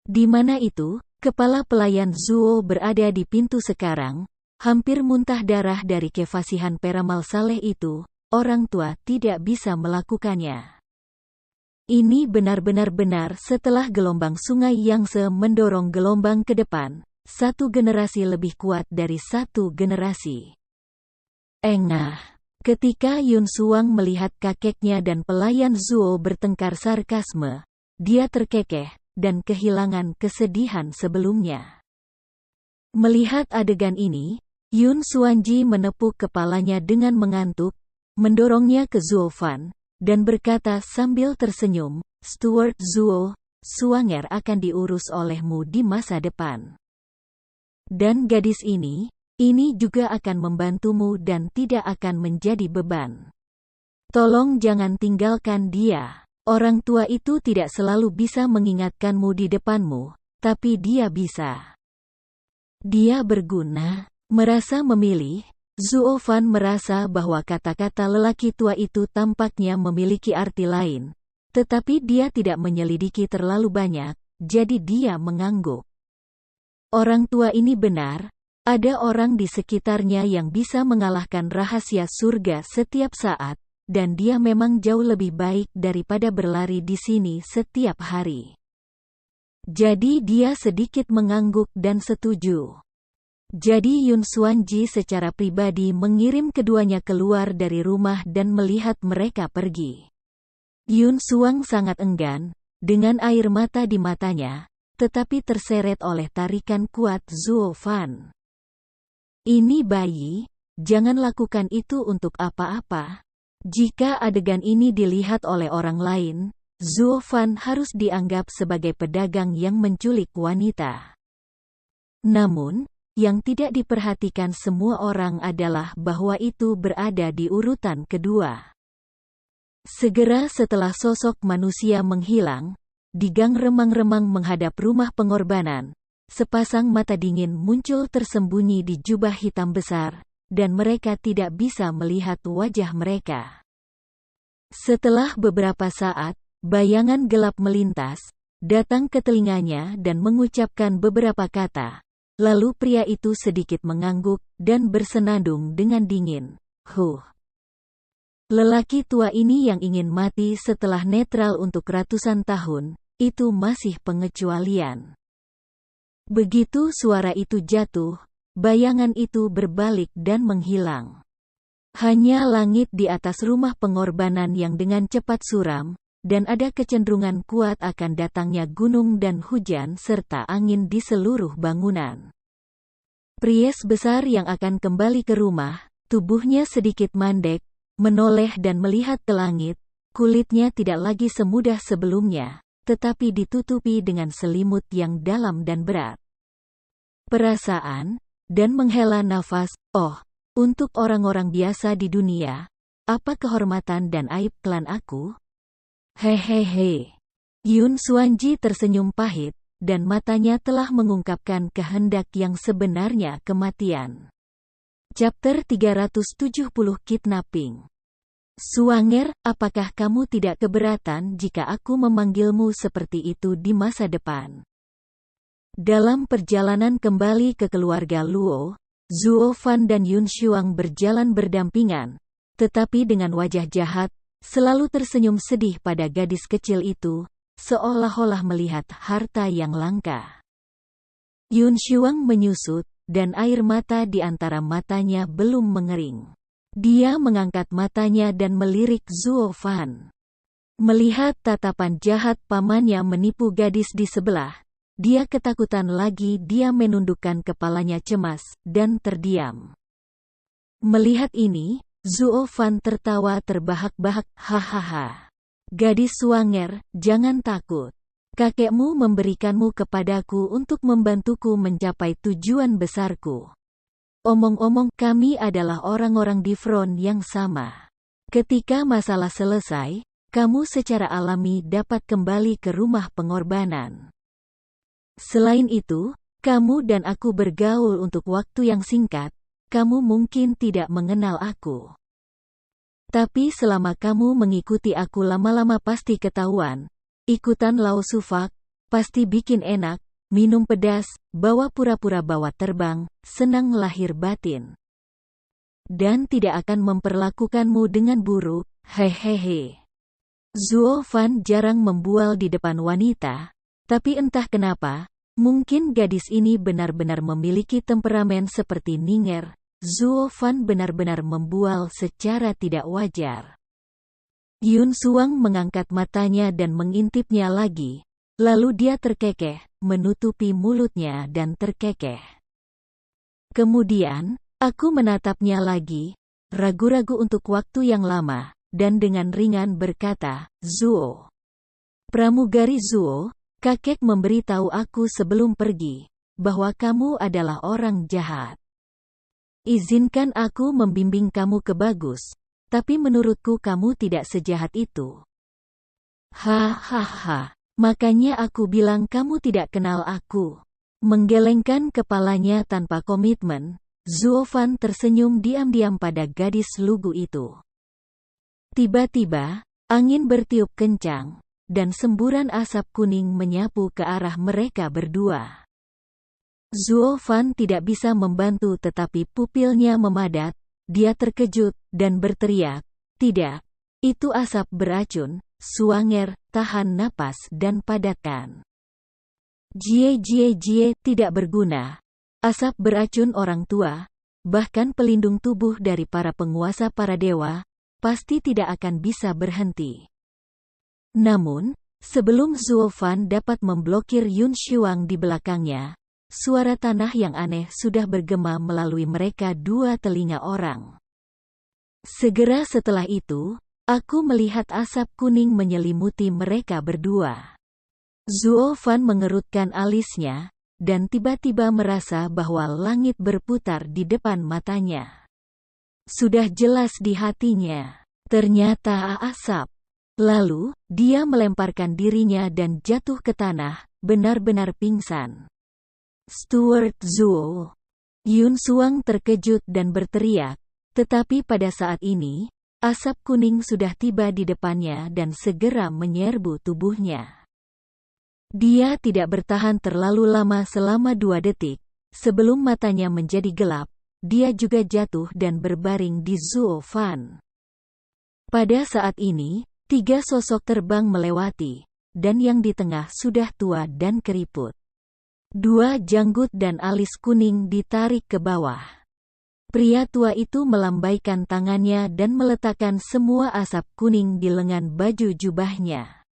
Di mana itu? Kepala pelayan Zuo berada di pintu sekarang, hampir muntah darah dari kefasihan peramal saleh itu, orang tua tidak bisa melakukannya. Ini benar-benar setelah gelombang sungai Yangtze mendorong gelombang ke depan, satu generasi lebih kuat dari satu generasi. Engah. Ketika Yun Suang melihat kakeknya dan pelayan Zuo bertengkar sarkasme, dia terkekeh dan kehilangan kesedihan sebelumnya. Melihat adegan ini, Yun Xuanji menepuk kepalanya dengan mengantuk, mendorongnya ke Zuo Fan, dan berkata sambil tersenyum, "Stuart Zuo, Suanger akan diurus olehmu di masa depan. Dan gadis ini juga akan membantumu dan tidak akan menjadi beban. Tolong jangan tinggalkan dia. Orang tua itu tidak selalu bisa mengingatkanmu di depanmu, tapi dia bisa. Dia berguna." Merasa memilih, Zuo Fan merasa bahwa kata-kata lelaki tua itu tampaknya memiliki arti lain, tetapi dia tidak menyelidiki terlalu banyak, jadi dia mengangguk. Orang tua ini benar, ada orang di sekitarnya yang bisa mengalahkan rahasia surga setiap saat, dan dia memang jauh lebih baik daripada berlari di sini setiap hari. Jadi dia sedikit mengangguk dan setuju. Jadi Yun Xuanji secara pribadi mengirim keduanya keluar dari rumah dan melihat mereka pergi. Yun Suang sangat enggan, dengan air mata di matanya, tetapi terseret oleh tarikan kuat Zuo Fan. "Ini bayi, jangan lakukan itu untuk apa-apa." Jika adegan ini dilihat oleh orang lain, Zuo Fan harus dianggap sebagai pedagang yang menculik wanita. Namun, yang tidak diperhatikan semua orang adalah bahwa itu berada di urutan kedua. Segera setelah sosok manusia menghilang, di gang remang-remang menghadap rumah pengorbanan, sepasang mata dingin muncul tersembunyi di jubah hitam besar, dan mereka tidak bisa melihat wajah mereka. Setelah beberapa saat, bayangan gelap melintas, datang ke telinganya dan mengucapkan beberapa kata. Lalu pria itu sedikit mengangguk dan bersenandung dengan dingin. Lelaki tua ini yang ingin mati setelah netral untuk ratusan tahun, itu masih pengecualian. Begitu suara itu jatuh, bayangan itu berbalik dan menghilang. Hanya langit di atas rumah pengorbanan yang dengan cepat suram, dan ada kecenderungan kuat akan datangnya gunung dan hujan serta angin di seluruh bangunan. Pria besar yang akan kembali ke rumah, tubuhnya sedikit mandek, menoleh dan melihat ke langit, kulitnya tidak lagi semudah sebelumnya, tetapi ditutupi dengan selimut yang dalam dan berat. Perasaan, dan menghela nafas, untuk orang-orang biasa di dunia, apa kehormatan dan aib klan aku? Hehehe. Yun Xuanji tersenyum pahit, dan matanya telah mengungkapkan kehendak yang sebenarnya kematian. Chapter 370 Kidnapping. Suanger, apakah kamu tidak keberatan jika aku memanggilmu seperti itu di masa depan? Dalam perjalanan kembali ke keluarga Luo, Zuo Fan dan Yun Xuang berjalan berdampingan, tetapi dengan wajah jahat, selalu tersenyum sedih pada gadis kecil itu, seolah-olah melihat harta yang langka. Yun Xuang menyusut, dan air mata di antara matanya belum mengering. Dia mengangkat matanya dan melirik Zuo Fan. Melihat tatapan jahat pamannya menipu gadis di sebelah, dia ketakutan lagi. Dia menundukkan kepalanya cemas, dan terdiam. Melihat ini, Zuo Fan tertawa terbahak-bahak, hahaha. Gadis Suanger, jangan takut. Kakekmu memberikanmu kepadaku untuk membantuku mencapai tujuan besarku. Omong-omong, kami adalah orang-orang di front yang sama. Ketika masalah selesai, kamu secara alami dapat kembali ke rumah pengorbanan. Selain itu, kamu dan aku bergaul untuk waktu yang singkat, kamu mungkin tidak mengenal aku. Tapi selama kamu mengikuti aku lama-lama pasti ketahuan. Ikutan Lao Sufak, pasti bikin enak, minum pedas, bawa pura-pura bawa terbang, senang lahir batin. Dan tidak akan memperlakukanmu dengan buruk, hehehe. Zuo Fan jarang membual di depan wanita, tapi entah kenapa, mungkin gadis ini benar-benar memiliki temperamen seperti Ninger. Zuo Fan benar-benar membual secara tidak wajar. Yun Suang mengangkat matanya dan mengintipnya lagi, lalu dia terkekeh, menutupi mulutnya dan terkekeh. Kemudian, aku menatapnya lagi, ragu-ragu untuk waktu yang lama, dan dengan ringan berkata, Zuo. Pramugari Zuo, kakek memberitahu aku sebelum pergi, bahwa kamu adalah orang jahat. Izinkan aku membimbing kamu ke bagus. Tapi menurutku kamu tidak sejahat itu. Hahaha, makanya aku bilang kamu tidak kenal aku. Menggelengkan kepalanya tanpa komitmen, Zuo Fan tersenyum diam-diam pada gadis lugu itu. Tiba-tiba, angin bertiup kencang, dan semburan asap kuning menyapu ke arah mereka berdua. Zuo Fan tidak bisa membantu tetapi pupilnya memadat. Dia terkejut, dan berteriak, tidak, itu asap beracun, Suanger, tahan napas dan padatkan. Jie, tidak berguna. Asap beracun orang tua, bahkan pelindung tubuh dari para penguasa para dewa, pasti tidak akan bisa berhenti. Namun, sebelum Zuo Fan dapat memblokir Yun Shuang di belakangnya, suara tanah yang aneh sudah bergema melalui mereka dua telinga orang. Segera setelah itu, aku melihat asap kuning menyelimuti mereka berdua. Zuo Fan mengerutkan alisnya, dan tiba-tiba merasa bahwa langit berputar di depan matanya. Sudah jelas di hatinya, ternyata asap. Lalu, dia melemparkan dirinya dan jatuh ke tanah, benar-benar pingsan. Stuart Zuo. Yun Suang terkejut dan berteriak, tetapi pada saat ini, asap kuning sudah tiba di depannya dan segera menyerbu tubuhnya. Dia tidak bertahan terlalu lama selama 2 detik, sebelum matanya menjadi gelap, dia juga jatuh dan berbaring di Zuo Fan. Pada saat ini, 3 sosok terbang melewati, dan yang di tengah sudah tua dan keriput. 2 janggut dan alis kuning ditarik ke bawah. Pria tua itu melambaikan tangannya dan meletakkan semua asap kuning di lengan baju jubahnya.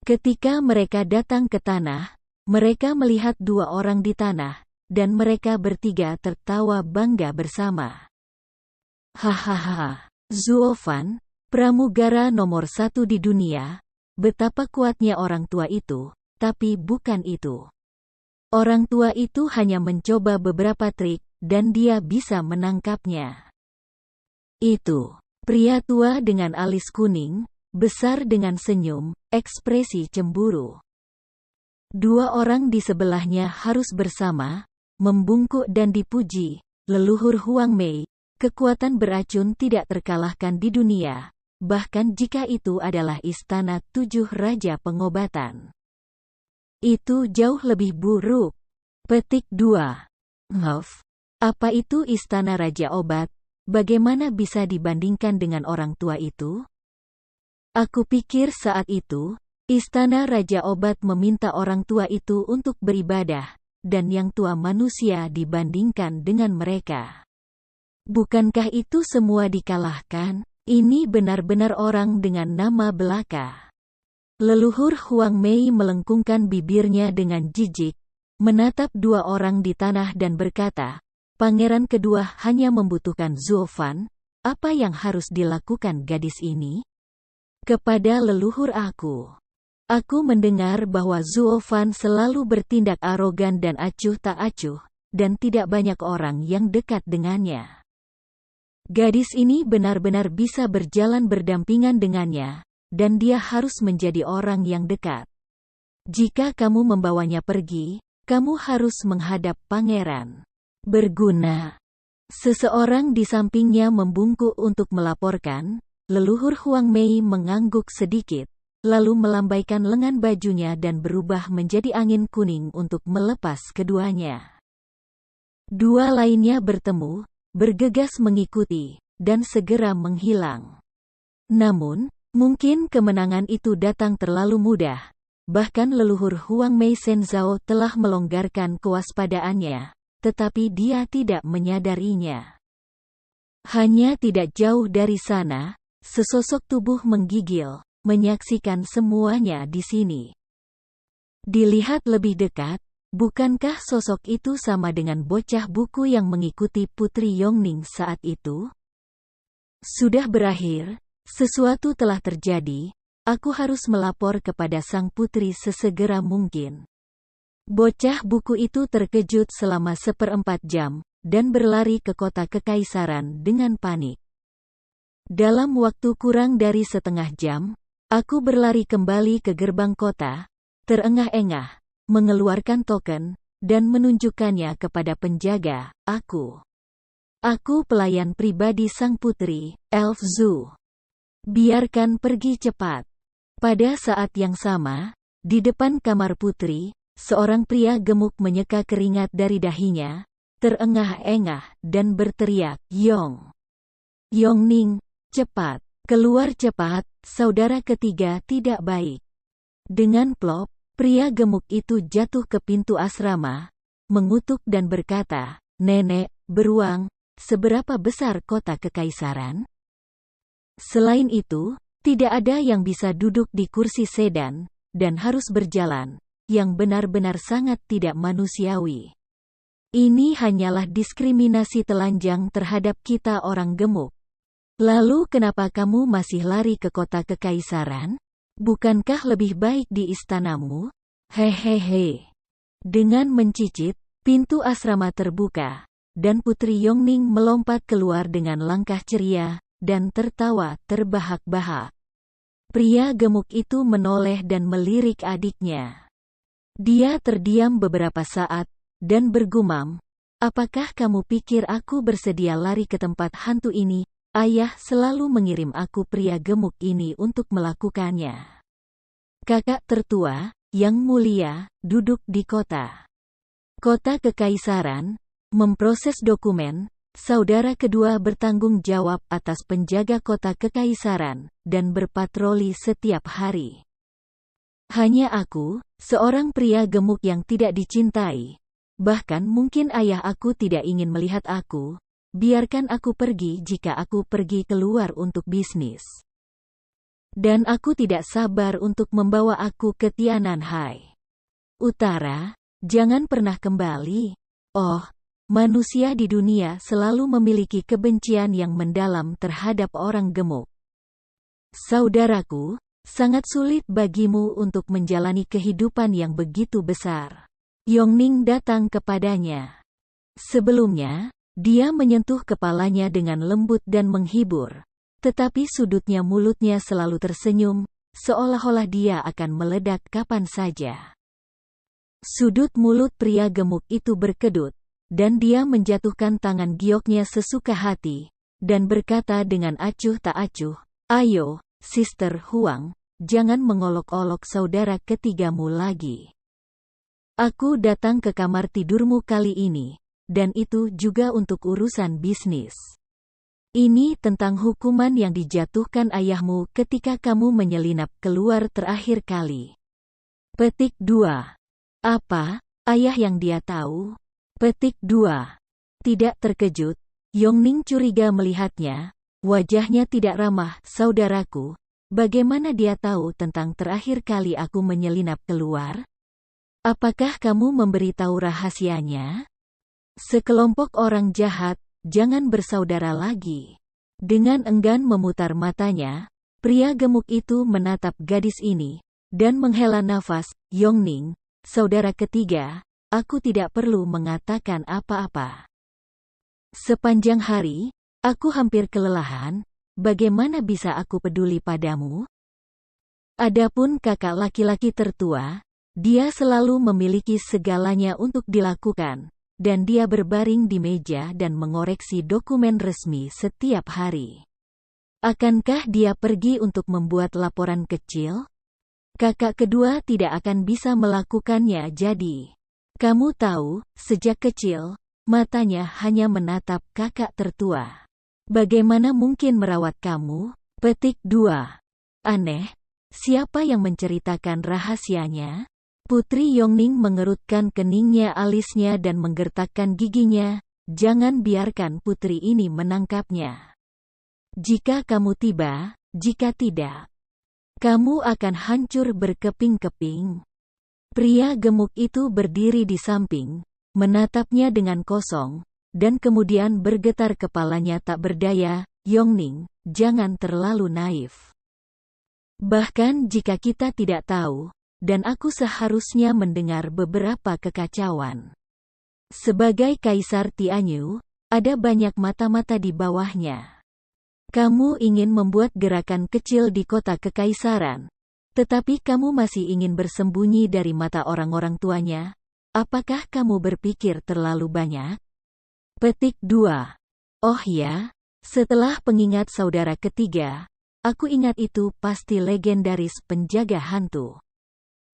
Ketika mereka datang ke tanah, mereka melihat 2 orang di tanah, dan mereka bertiga tertawa bangga bersama. Hahaha, Zuo Fan, pramugara nomor 1 di dunia, betapa kuatnya orang tua itu, tapi bukan itu. Orang tua itu hanya mencoba beberapa trik, dan dia bisa menangkapnya. Itu, pria tua dengan alis kuning, besar dengan senyum, ekspresi cemburu. 2 orang di sebelahnya harus bersama, membungkuk dan dipuji, leluhur Huang Mei, kekuatan beracun tidak terkalahkan di dunia, bahkan jika itu adalah istana 7 raja pengobatan. Itu jauh lebih buruk. Petik 2. Ngaf. Apa itu istana Raja Obat? Bagaimana bisa dibandingkan dengan orang tua itu? Aku pikir saat itu, istana Raja Obat meminta orang tua itu untuk beribadah, dan yang tua manusia dibandingkan dengan mereka. Bukankah itu semua dikalahkan? Ini benar-benar orang dengan nama belaka. Leluhur Huang Mei melengkungkan bibirnya dengan jijik, menatap 2 orang di tanah dan berkata, pangeran kedua hanya membutuhkan Zuo Fan, apa yang harus dilakukan gadis ini? Kepada leluhur aku. Aku mendengar bahwa Zuo Fan selalu bertindak arogan dan acuh tak acuh, dan tidak banyak orang yang dekat dengannya. Gadis ini benar-benar bisa berjalan berdampingan dengannya, dan dia harus menjadi orang yang dekat. Jika kamu membawanya pergi, kamu harus menghadap pangeran. Berguna. Seseorang di sampingnya membungkuk untuk melaporkan. Leluhur Huang Mei mengangguk sedikit, lalu melambaikan lengan bajunya dan berubah menjadi angin kuning untuk melepas keduanya. Dua lainnya bertemu, bergegas mengikuti, dan segera menghilang. Namun, mungkin kemenangan itu datang terlalu mudah. Bahkan leluhur Huang Mei Shenzhou telah melonggarkan kewaspadaannya, tetapi dia tidak menyadarinya. Hanya tidak jauh dari sana, sesosok tubuh menggigil, menyaksikan semuanya di sini. Dilihat lebih dekat, bukankah sosok itu sama dengan bocah buku yang mengikuti Putri Yongning saat itu? Sudah berakhir, sesuatu telah terjadi, aku harus melapor kepada sang putri sesegera mungkin. Bocah buku itu terkejut selama 1/4 jam, dan berlari ke kota kekaisaran dengan panik. Dalam waktu kurang dari setengah jam, aku berlari kembali ke gerbang kota, terengah-engah, mengeluarkan token, dan menunjukkannya kepada penjaga. Aku pelayan pribadi sang putri, Elf Zhu. Biarkan pergi cepat. Pada saat yang sama, di depan kamar putri, seorang pria gemuk menyeka keringat dari dahinya, terengah-engah, dan berteriak, Yongning, cepat, keluar cepat, saudara ketiga tidak baik. Dengan plop, pria gemuk itu jatuh ke pintu asrama, mengutuk dan berkata, Nenek, beruang, seberapa besar kota kekaisaran? Selain itu, tidak ada yang bisa duduk di kursi sedan, dan harus berjalan, yang benar-benar sangat tidak manusiawi. Ini hanyalah diskriminasi telanjang terhadap kita orang gemuk. Lalu kenapa kamu masih lari ke kota kekaisaran? Bukankah lebih baik di istanamu? Hehehe. Dengan mencicit, pintu asrama terbuka, dan Putri Yongning melompat keluar dengan langkah ceria, dan tertawa terbahak-bahak. Pria gemuk itu menoleh dan melirik adiknya. Dia terdiam beberapa saat, dan bergumam, apakah kamu pikir aku bersedia lari ke tempat hantu ini? Ayah selalu mengirim aku pria gemuk ini untuk melakukannya. Kakak tertua, yang mulia, duduk di kota kekaisaran, memproses dokumen. Saudara kedua bertanggung jawab atas penjaga kota kekaisaran, dan berpatroli setiap hari. Hanya aku, seorang pria gemuk yang tidak dicintai. Bahkan mungkin ayah aku tidak ingin melihat aku. Biarkan aku pergi jika aku pergi keluar untuk bisnis. Dan aku tidak sabar untuk membawa aku ke Tiananhai Utara. Jangan pernah kembali. Oh, manusia di dunia selalu memiliki kebencian yang mendalam terhadap orang gemuk. Saudaraku, sangat sulit bagimu untuk menjalani kehidupan yang begitu besar. Yongning datang kepadanya. Sebelumnya, dia menyentuh kepalanya dengan lembut dan menghibur, tetapi sudutnya mulutnya selalu tersenyum, seolah-olah dia akan meledak kapan saja. Sudut mulut pria gemuk itu berkedut, dan dia menjatuhkan tangan gioknya sesuka hati, dan berkata dengan acuh tak acuh, ayo, Sister Huang, jangan mengolok-olok saudara ketigamu lagi. Aku datang ke kamar tidurmu kali ini. Dan itu juga untuk urusan bisnis. Ini tentang hukuman yang dijatuhkan ayahmu ketika kamu menyelinap keluar terakhir kali. Petik 2. Apa, ayah yang dia tahu? Petik 2. Tidak terkejut, Yongning curiga melihatnya, wajahnya tidak ramah, saudaraku, bagaimana dia tahu tentang terakhir kali aku menyelinap keluar? Apakah kamu memberitahu rahasianya? Sekelompok orang jahat, jangan bersaudara lagi. Dengan enggan memutar matanya, pria gemuk itu menatap gadis ini, dan menghela nafas. Yongning, saudara ketiga, aku tidak perlu mengatakan apa-apa. Sepanjang hari, aku hampir kelelahan, bagaimana bisa aku peduli padamu? Adapun kakak laki-laki tertua, dia selalu memiliki segalanya untuk dilakukan, dan dia berbaring di meja dan mengoreksi dokumen resmi setiap hari. Akankah dia pergi untuk membuat laporan kecil? Kakak kedua tidak akan bisa melakukannya jadi. Kamu tahu, sejak kecil, matanya hanya menatap kakak tertua. Bagaimana mungkin merawat kamu? Petik 2. Aneh, siapa yang menceritakan rahasianya? Putri Yongning mengerutkan keningnya alisnya dan menggertakkan giginya, jangan biarkan putri ini menangkapnya. Jika kamu tiba, jika tidak, kamu akan hancur berkeping-keping. Pria gemuk itu berdiri di samping, menatapnya dengan kosong, dan kemudian bergetar kepalanya tak berdaya. Yongning, jangan terlalu naif. Bahkan jika kita tidak tahu, dan aku seharusnya mendengar beberapa kekacauan. Sebagai Kaisar Tianyu, ada banyak mata-mata di bawahnya. Kamu ingin membuat gerakan kecil di kota kekaisaran, tetapi kamu masih ingin bersembunyi dari mata orang-orang tuanya. Apakah kamu berpikir terlalu banyak? Petik 2. Oh ya, setelah pengingat saudara ketiga, aku ingat itu pasti legendaris penjaga hantu.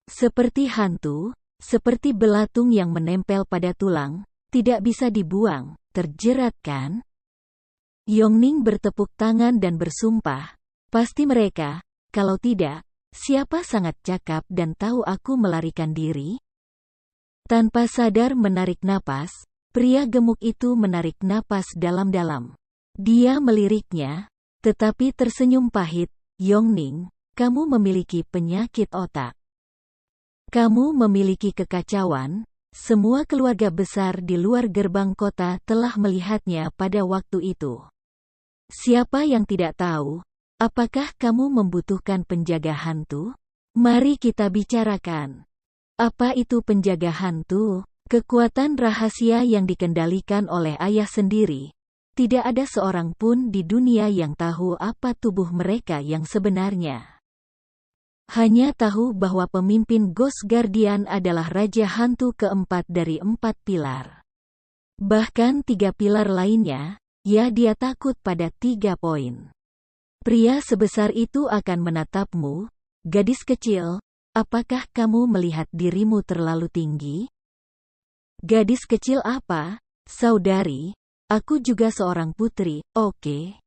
Seperti hantu, seperti belatung yang menempel pada tulang, tidak bisa dibuang, terjerat kan? Yongning bertepuk tangan dan bersumpah, pasti mereka, kalau tidak, siapa sangat cakap dan tahu aku melarikan diri? Tanpa sadar menarik napas, pria gemuk itu menarik napas dalam-dalam. Dia meliriknya, tetapi tersenyum pahit. Yongning, kamu memiliki penyakit otak. Kamu memiliki kekacauan, semua keluarga besar di luar gerbang kota telah melihatnya pada waktu itu. Siapa yang tidak tahu, apakah kamu membutuhkan penjaga hantu? Mari kita bicarakan. Apa itu penjaga hantu? Kekuatan rahasia yang dikendalikan oleh ayah sendiri. Tidak ada seorang pun di dunia yang tahu apa tubuh mereka yang sebenarnya. Hanya tahu bahwa pemimpin Ghost Guardian adalah Raja Hantu keempat dari 4 pilar. Bahkan 3 pilar lainnya, ya dia takut pada 3 poin. Pria sebesar itu akan menatapmu, gadis kecil, apakah kamu melihat dirimu terlalu tinggi? Gadis kecil apa, saudari? Aku juga seorang putri, oke?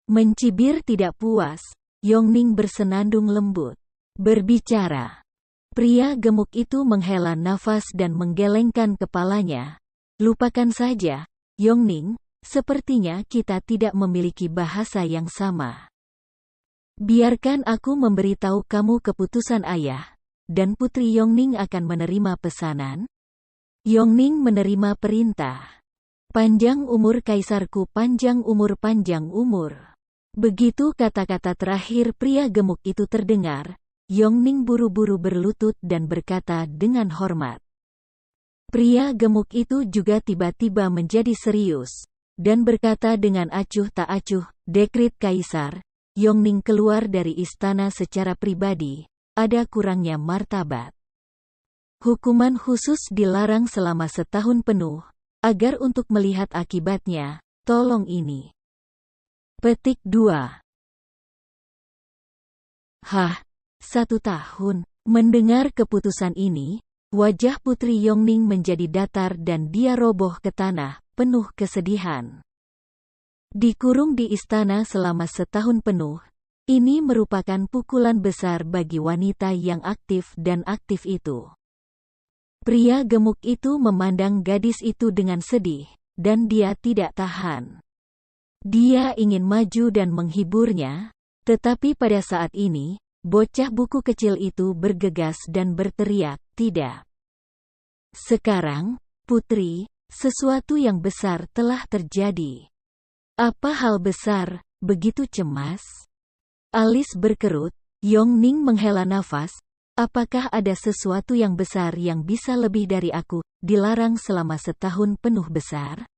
Mencibir tidak puas, Yongning bersenandung lembut. Berbicara. Pria gemuk itu menghela nafas dan menggelengkan kepalanya. Lupakan saja, Yongning, sepertinya kita tidak memiliki bahasa yang sama. Biarkan aku memberitahu kamu keputusan ayah, dan Putri Yongning akan menerima pesanan. Yongning menerima perintah. Panjang umur kaisarku, panjang umur, panjang umur. Begitu kata-kata terakhir pria gemuk itu terdengar, Yongning buru-buru berlutut dan berkata dengan hormat. Pria gemuk itu juga tiba-tiba menjadi serius, dan berkata dengan acuh tak acuh, dekrit kaisar. Yongning keluar dari istana secara pribadi, ada kurangnya martabat. Hukuman khusus dilarang selama setahun penuh, agar untuk melihat akibatnya, tolong ini. Petik 2. Hah, 1 tahun. Mendengar keputusan ini, wajah Putri Yongning menjadi datar dan dia roboh ke tanah, penuh kesedihan. Dikurung di istana selama setahun penuh, ini merupakan pukulan besar bagi wanita yang aktif dan aktif itu. Pria gemuk itu memandang gadis itu dengan sedih, dan dia tidak tahan. Dia ingin maju dan menghiburnya, tetapi pada saat ini, bocah buku kecil itu bergegas dan berteriak, tidak. Sekarang, putri, sesuatu yang besar telah terjadi. Apa hal besar, begitu cemas? Alis berkerut, Yongning menghela nafas, Apakah ada sesuatu yang besar yang bisa lebih dari aku, dilarang selama setahun penuh besar?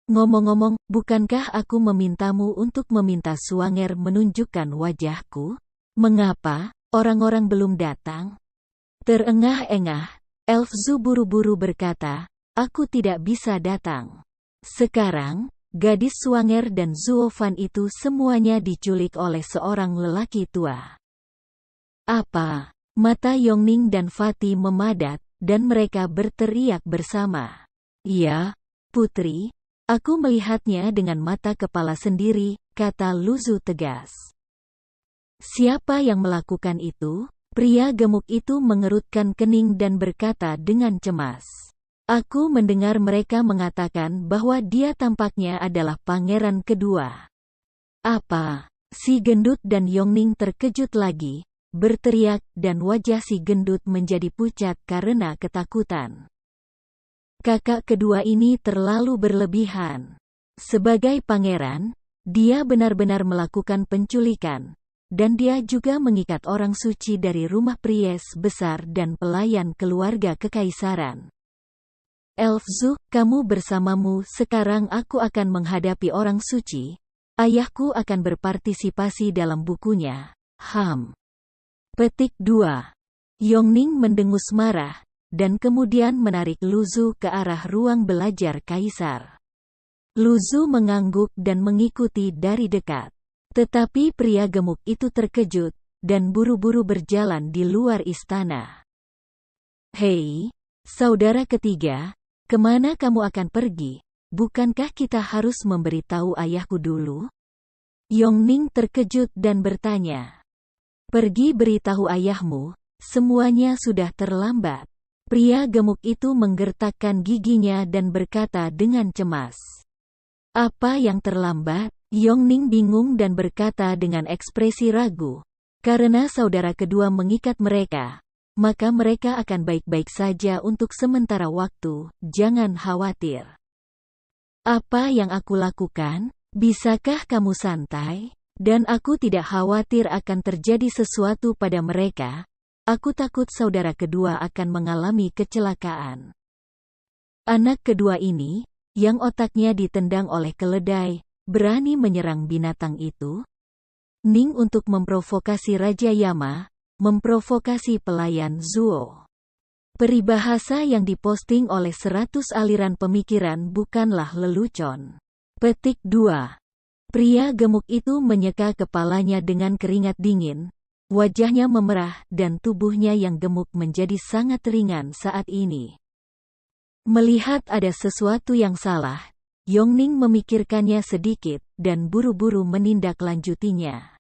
Ngomong-ngomong, bukankah aku memintamu untuk meminta Suanger menunjukkan wajahku? Mengapa orang-orang belum datang? Terengah-engah, Elf Zu buru-buru berkata, aku tidak bisa datang. Sekarang, gadis Suanger dan Zuofan itu semuanya diculik oleh seorang lelaki tua. Apa? Mata Yongning dan Fatih memadat, dan mereka berteriak bersama. Ya, putri, aku melihatnya dengan mata kepala sendiri, kata Luzu tegas. Siapa yang melakukan itu? Pria gemuk itu mengerutkan kening dan berkata dengan cemas. Aku mendengar mereka mengatakan bahwa dia tampaknya adalah pangeran kedua. Apa? Si gendut dan Yongning terkejut lagi, berteriak, dan wajah si gendut menjadi pucat karena ketakutan. Kakak kedua ini terlalu berlebihan. Sebagai pangeran, dia benar-benar melakukan penculikan, dan dia juga mengikat orang suci dari rumah Pries besar dan pelayan keluarga kekaisaran. Elf Zu, kamu bersamamu, sekarang aku akan menghadapi orang suci. Ayahku akan berpartisipasi dalam bukunya. Petik 2. Yongning mendengus marah, dan kemudian menarik Luzu ke arah ruang belajar kaisar. Luzu mengangguk dan mengikuti dari dekat. Tetapi pria gemuk itu terkejut, dan buru-buru berjalan di luar istana. Hei, saudara ketiga, kemana kamu akan pergi? Bukankah kita harus memberitahu ayahku dulu? Yongning terkejut dan bertanya. Pergi beritahu ayahmu, semuanya sudah terlambat. Pria gemuk itu menggertakkan giginya dan berkata dengan cemas. Apa yang terlambat? Yongning bingung dan berkata dengan ekspresi ragu. Karena saudara kedua mengikat mereka, maka mereka akan baik-baik saja untuk sementara waktu, jangan khawatir. Apa yang aku lakukan? Bisakah kamu santai? Dan aku tidak khawatir akan terjadi sesuatu pada mereka. Aku takut saudara kedua akan mengalami kecelakaan. Anak kedua ini, yang otaknya ditendang oleh keledai, berani menyerang binatang itu? Ning untuk memprovokasi Raja Yama, memprovokasi pelayan Zuo. Peribahasa yang diposting oleh 100 aliran pemikiran bukanlah lelucon. Petik 2. Pria gemuk itu menyeka kepalanya dengan keringat dingin, wajahnya memerah dan tubuhnya yang gemuk menjadi sangat ringan saat ini. Melihat ada sesuatu yang salah, Yongning memikirkannya sedikit, dan buru-buru menindaklanjutinya.